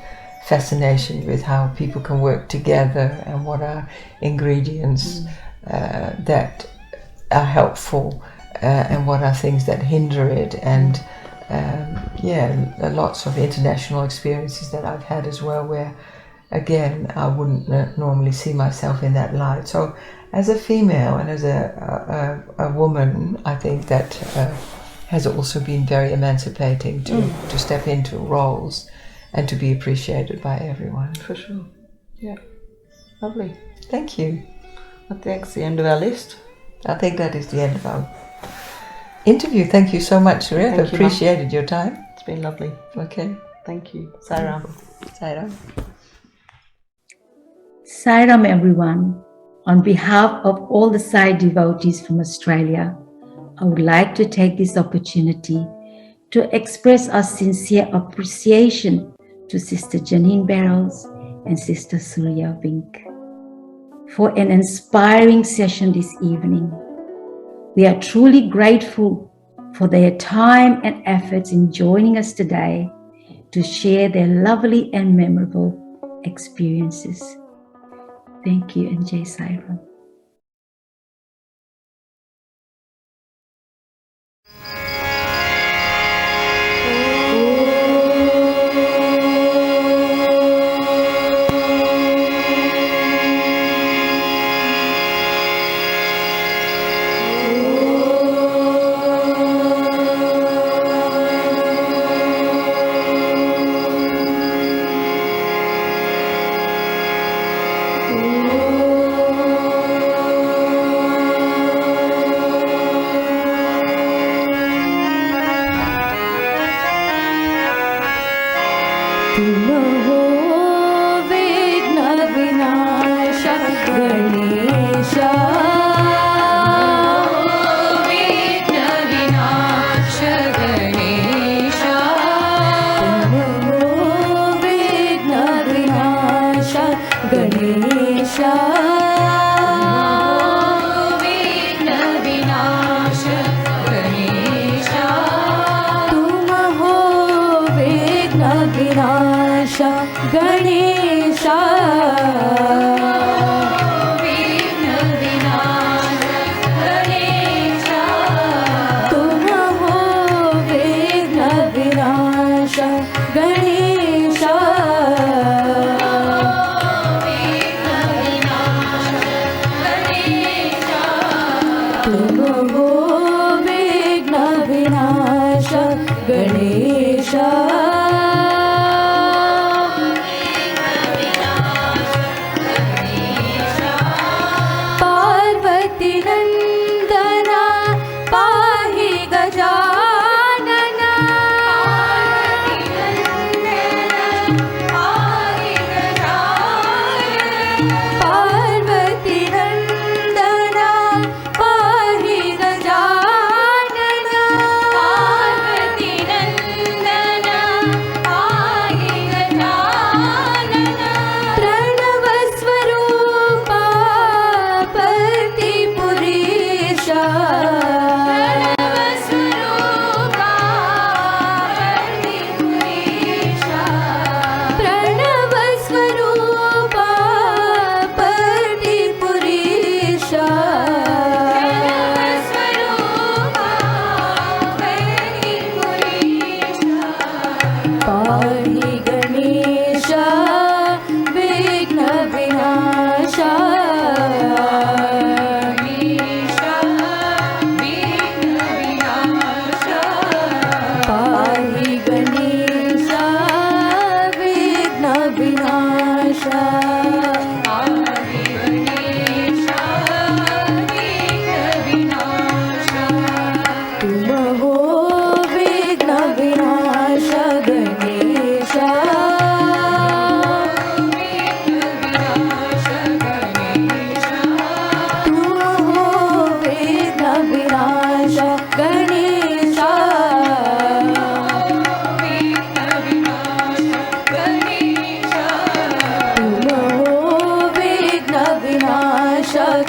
fascination with how people can work together and what are ingredients that are helpful and what are things that hinder it, and lots of international experiences that I've had as well, where again I wouldn't normally see myself in that light. So as a female and as a woman, I think that has also been very emancipating to step into roles and to be appreciated by everyone. For sure. Yeah. Lovely. Thank you. I think that's the end of our list. I think that is the end of our interview. Thank you so much, Surya. I've appreciated your time. It's been lovely. Okay. Thank you. Sairam. Sairam. Sairam, everyone. On behalf of all the Sai devotees from Australia, I would like to take this opportunity to express our sincere appreciation to Sister Janine Barelds and Sister Surya Vink for an inspiring session this evening. We are truly grateful for their time and efforts in joining us today to share their lovely and memorable experiences. Thank you, and Jai Sairam.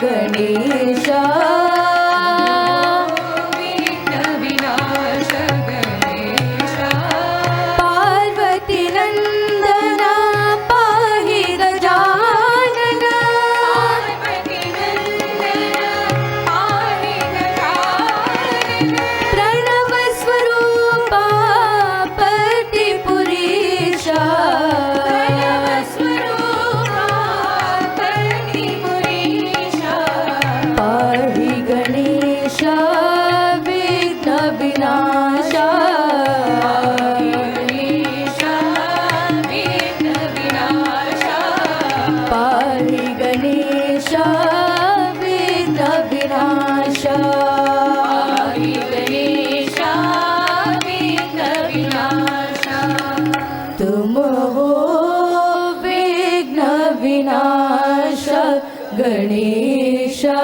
Ganesha विघ्न विनाश गणेशा पार्वती नंदना पाहि गजानना पार्वती नंदना पाहि गजानना प्रणव स्वरूपा पतिपुरीशा प्रणव स्वरूपा पतिपुरीशा पाहि गणेशा विघ्न विनाशा गणेशा विघ्न विनाशा पाहि गणेशा विघ्न विनाशा पाहि गणेशा विघ्न विनाशा तुम हो विघ्न विनाश गणेशा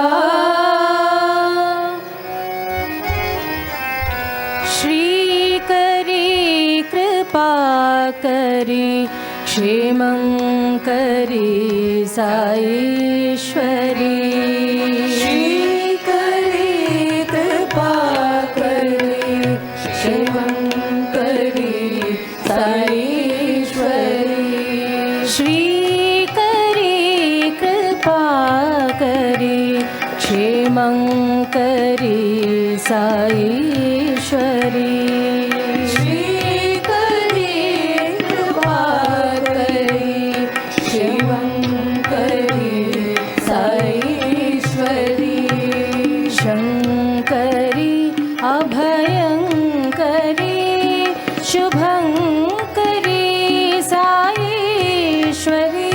श्री करी कृपा करी क्षेमं करी साईश्वरी श्री करी कृपा करी क्षेमं करी साईश्वरी श्री करी कृपा करी क्षेमं करी साईश्वरी श्री करी कृपा करी क्षेमं करी साईश्वरी शंकरी अभयंकरी शुभंकरी साईश्वरी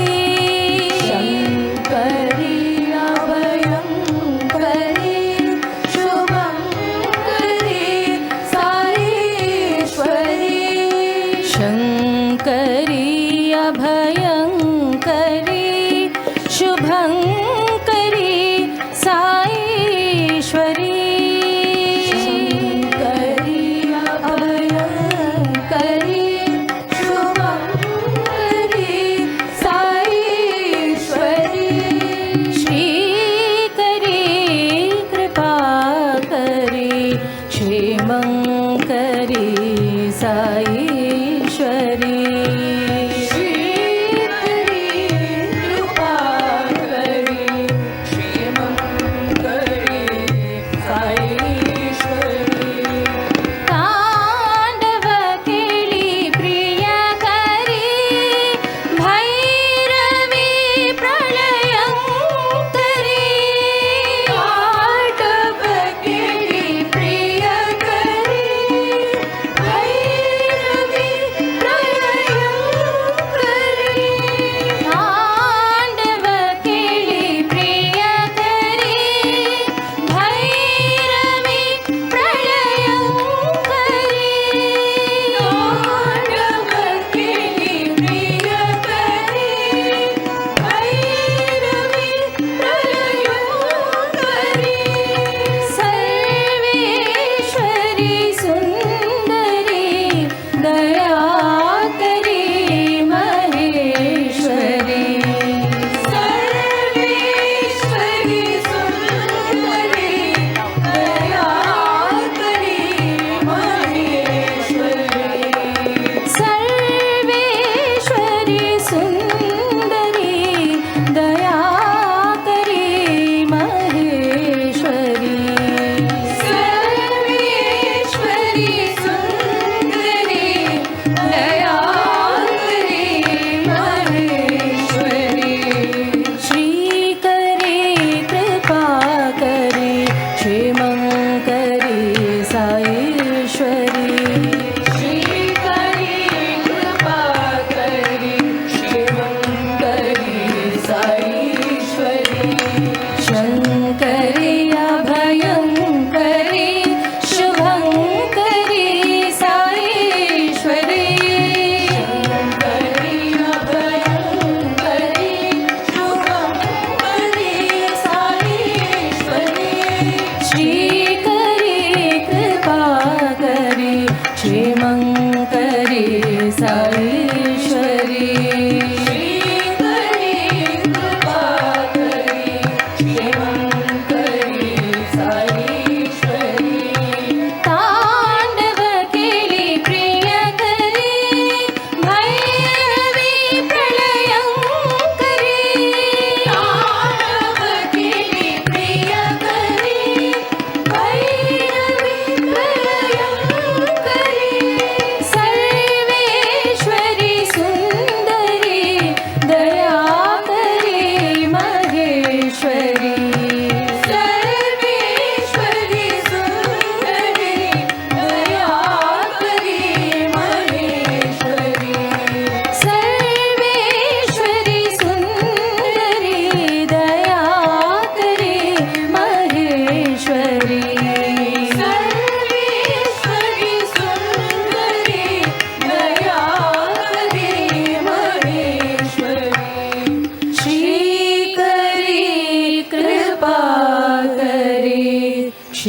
शंकरी अभयंकरी शुभंकरी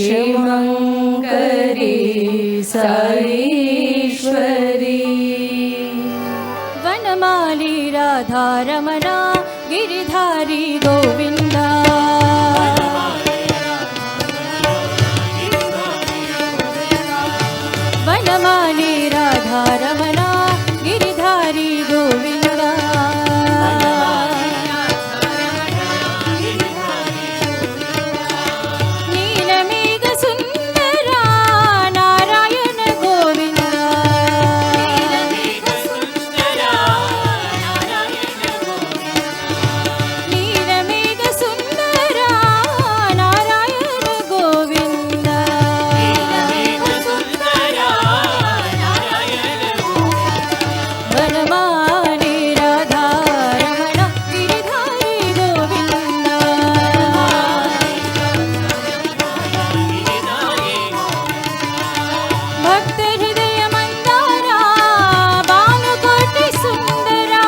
क्षेमङ्करी साईश्वरी वनमाली राधारमणा गिरिधारी गोविन्दा वनमाली राधारमणा गिरिधारी गोविन्दा नीलमेघ सुन्दरा नारायण गोविन्दा नीलमेघ सुन्दरा नारायण गोविन्दा वनमाली राधारमण गिरिधारी गोविन्दा भक्त हृदय मंदारा भानुकोटि सुंदरा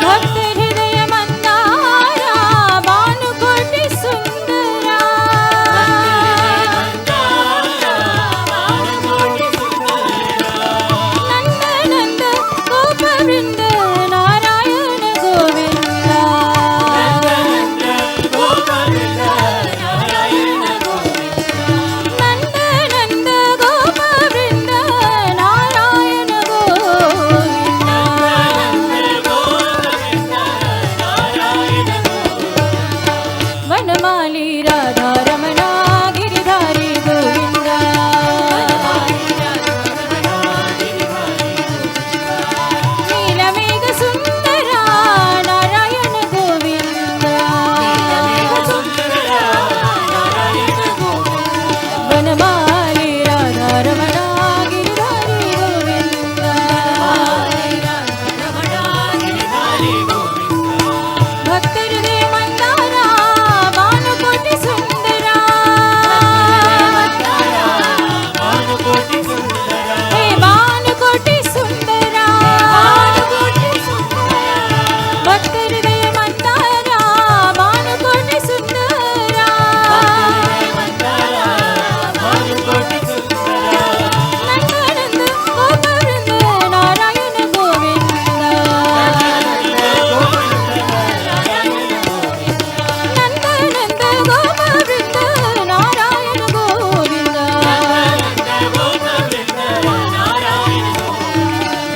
भक्त हृदय मंदारा भानुकोटि सुंदरा नंद नंद गोप वृंद नारायण गोविंदा नंद नंद गोप वृंद नारायण गोविंदा वनमाली राधारमणा गिरिधारी गोविंदा नीलमेघ सुंदरा नारायण गोविंदा वनमाली राधारमणा गिरिधारी गोविंदा भक्त हृदय मंदारा भानुकोटि सुंदरा हे भानुकोटि सुंदरा भक्त हृदय मंदारा भानुकोटि सुंदरा नंद नंद गोप वृंद नारायण गोविंदा नंद नंद गोप वृंद नारायण गोविंदा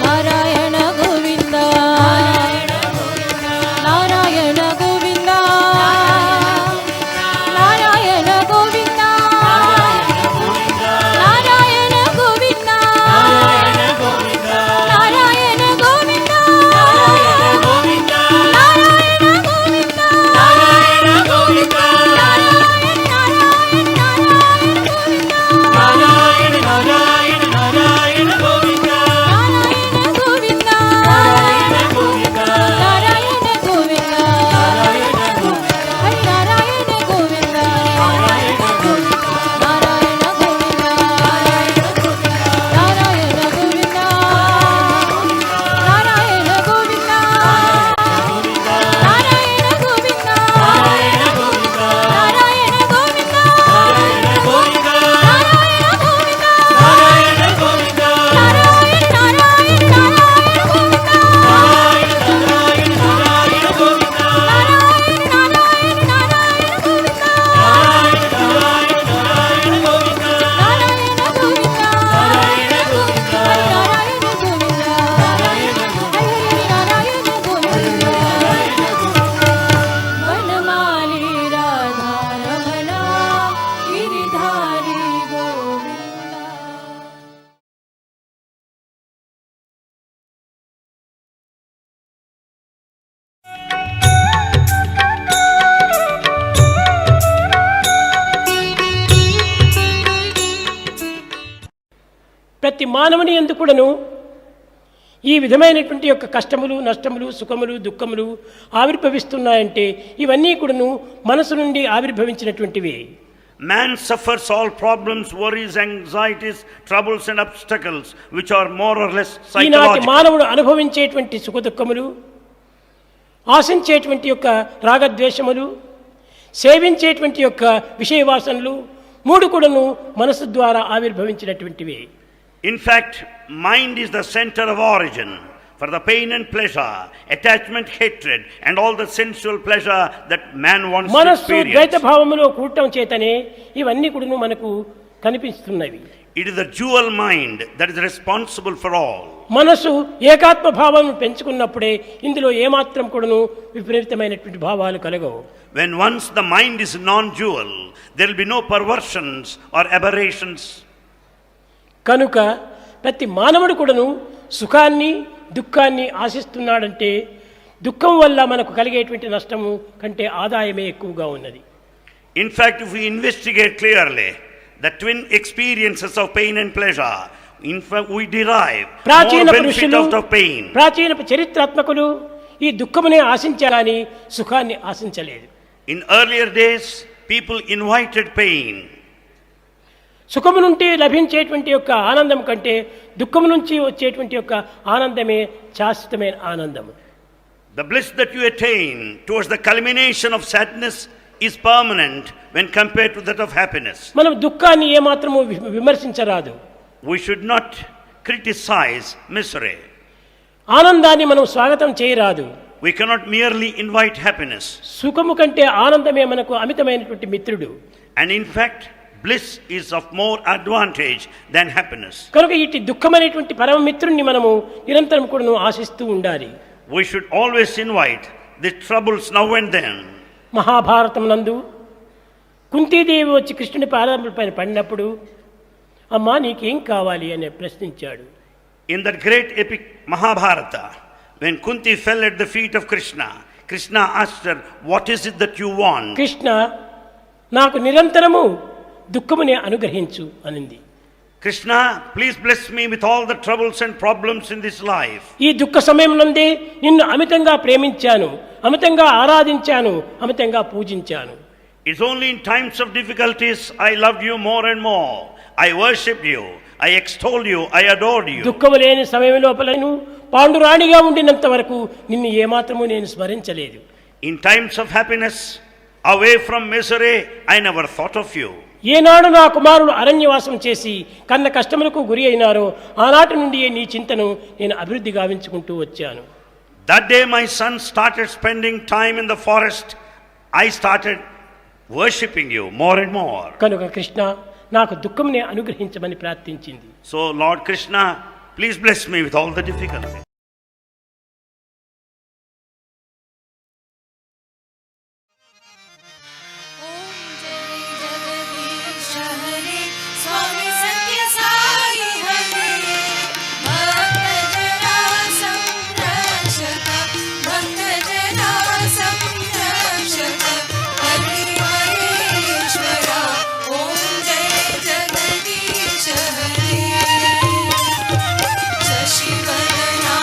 नारायण गोविंदा नारायण गोविंदा नारायण गोविंदा नारायण गोविंदा नारायण गोविंदा वनमाली राधारमणा गिरिधारी गोविंदा ప్రతి మానవుని యందు కూడాను ఈ విధమైనటువంటి యొక్క కష్టములు నష్టములు సుఖములు దుఃఖములు ఆవిర్భవిస్తున్నాయంటే ఇవన్నీ కూడాను మనసు నుండి ఆవిర్భవించినటువంటివి. Man suffers all problems, worries, anxieties, troubles and obstacles which are more or less ఈనాటి psychological. మానవుడు అనుభవించేటువంటి సుఖ దుఃఖములు ఆశించేటువంటి యొక్క రాగద్వేషములు, సేవించేటువంటి యొక్క విషయవాసనలు మూడు కూడాను మనసు ద్వారా ఆవిర్భవించినటువంటివి. In fact, mind is the center of origin for the pain and pleasure, attachment, hatred, and all the sensual pleasure that man wants to మనస్సు experience. ద్వైత భావములో కూడటం చేతనే ఇవన్నీ కూడాను మనకు కనిపిస్తున్నవి. It is the dual mind that is responsible for all. మనసు ఏకాత్మ భావం పెంచుకున్నప్పుడే ఇందులో ఏమాత్రం కూడాను విపరీతమైనటువంటి భావాలు కలగవు. When once the mind is non-dual, there will be no perversions or aberrations. కనుక ప్రతి మానవుడు కూడాను సుఖాన్ని దుఃఖాన్ని ఆశిస్తున్నాడంటే దుఃఖం వల్ల మనకు కలిగేటువంటి నష్టము కంటే ఆదాయమే ఎక్కువగా ఉన్నది. In fact, if we investigate clearly the twin experiences of pain and pleasure, in fact we derive ప్రాచీన more benefit పురుషులు, out of pain. ప్రాచీన చరిత్రాత్మకులు ఈ దుఃఖమునే ఆశించాలని సుఖాన్ని ఆశించలేదు. In earlier days, people invited pain. సుఖము నుండి లభించేటువంటి యొక్క ఆనందం కంటే దుఃఖము నుంచి వచ్చేటువంటి యొక్క ఆనందమే శాశ్వతమైన ఆనందము. The bliss that you attain towards the culmination of sadness is permanent when compared to that of happiness. మనం దుఃఖాన్ని ఏమాత్రము విమర్శించరాదు. We should not criticize misery. ఆనందాన్ని మనం స్వాగతం చేయరాదు. We cannot merely invite happiness. సుఖము కంటే ఆనందమే మనకు అమితమైనటువంటి మిత్రుడు. And in fact, bliss is of more advantage than happiness. కనుక ఇటు దుఃఖమైనటువంటి పరమ మిత్రుణ్ణి మనము నిరంతరం కూడా ఆశిస్తూ ఉండాలి. We should always invite the troubles now and then. Mahabharatam నందు కుంతీదేవి వచ్చి కృష్ణుని పాదముల పైన పడినప్పుడు అమ్మా నీకేం కావాలి అని ప్రశ్నించాడు. In that great epic Mahabharata, when Kunti fell at the feet of Krishna, Krishna asked her, what is it that you want? Krishna నాకు నిరంతరము దుఃఖమునే అనుగ్రహించు అనింది. Krishna, please bless me with all the troubles and problems in this life. ఈ దుఃఖ సమయం నందే నిన్ను అమితంగా ప్రేమించాను, అమితంగా ఆరాధించాను, అమితంగా పూజించాను. It's only in times of difficulties I loved you more and more. I worshipped you, I extolled you, I adored you. దుఃఖము లేని సమయం లోపలను పాండురాణిగా ఉండినంత వరకు నిన్ను ఏమాత్రము నేను స్మరించలేదు. In times of happiness, away from misery, I never thought of you. ఏనాడు నా కుమారుడు అరణ్యవాసం చేసి కన్న కష్టములకు గురి అయినారో ఆనాటి నుండి నీ చింతను నేను అభివృద్ధి గావించుకుంటూ వచ్చాను. That day my son started spending time in the forest, I started worshipping you more and more. కనుక కృష్ణ నాకు దుఃఖమునే అనుగ్రహించమని ప్రార్థించింది. So Lord Krishna, please bless me with all the difficulties. Swami Sathya Sai Hare Bhakta Jana Samrakshaka Bhakta Jana Samrakshaka Hari Harishwara Om Jai Jagadish Hare Shashivadana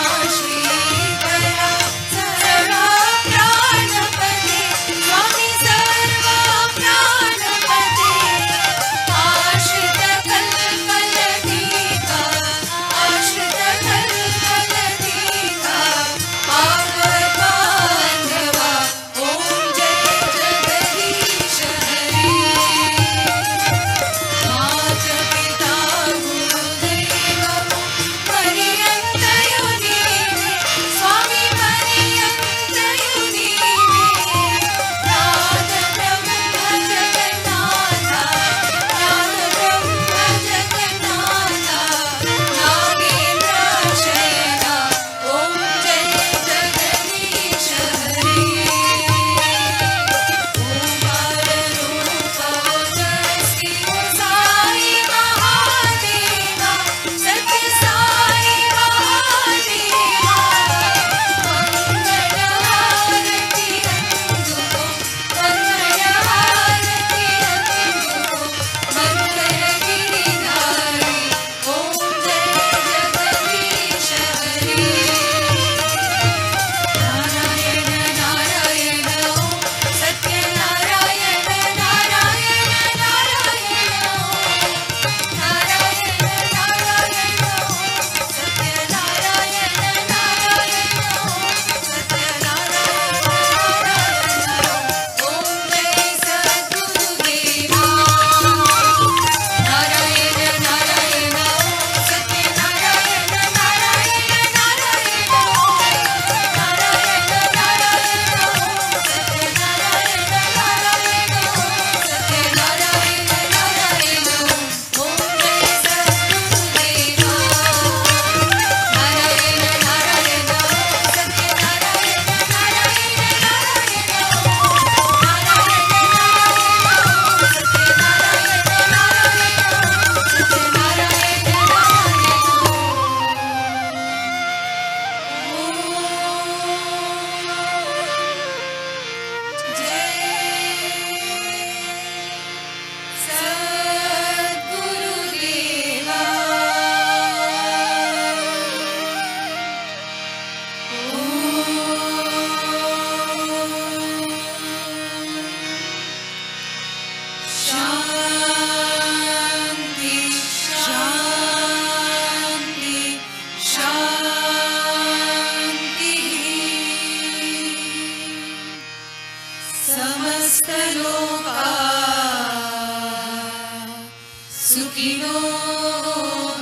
सुखिनो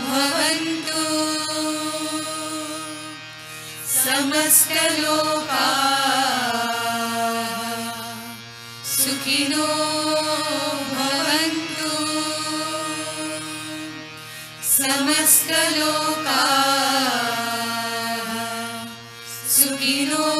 भवन्तु समस्तलोकाः सुखिनो भवन्तु समस्तलोकाः सुखिनो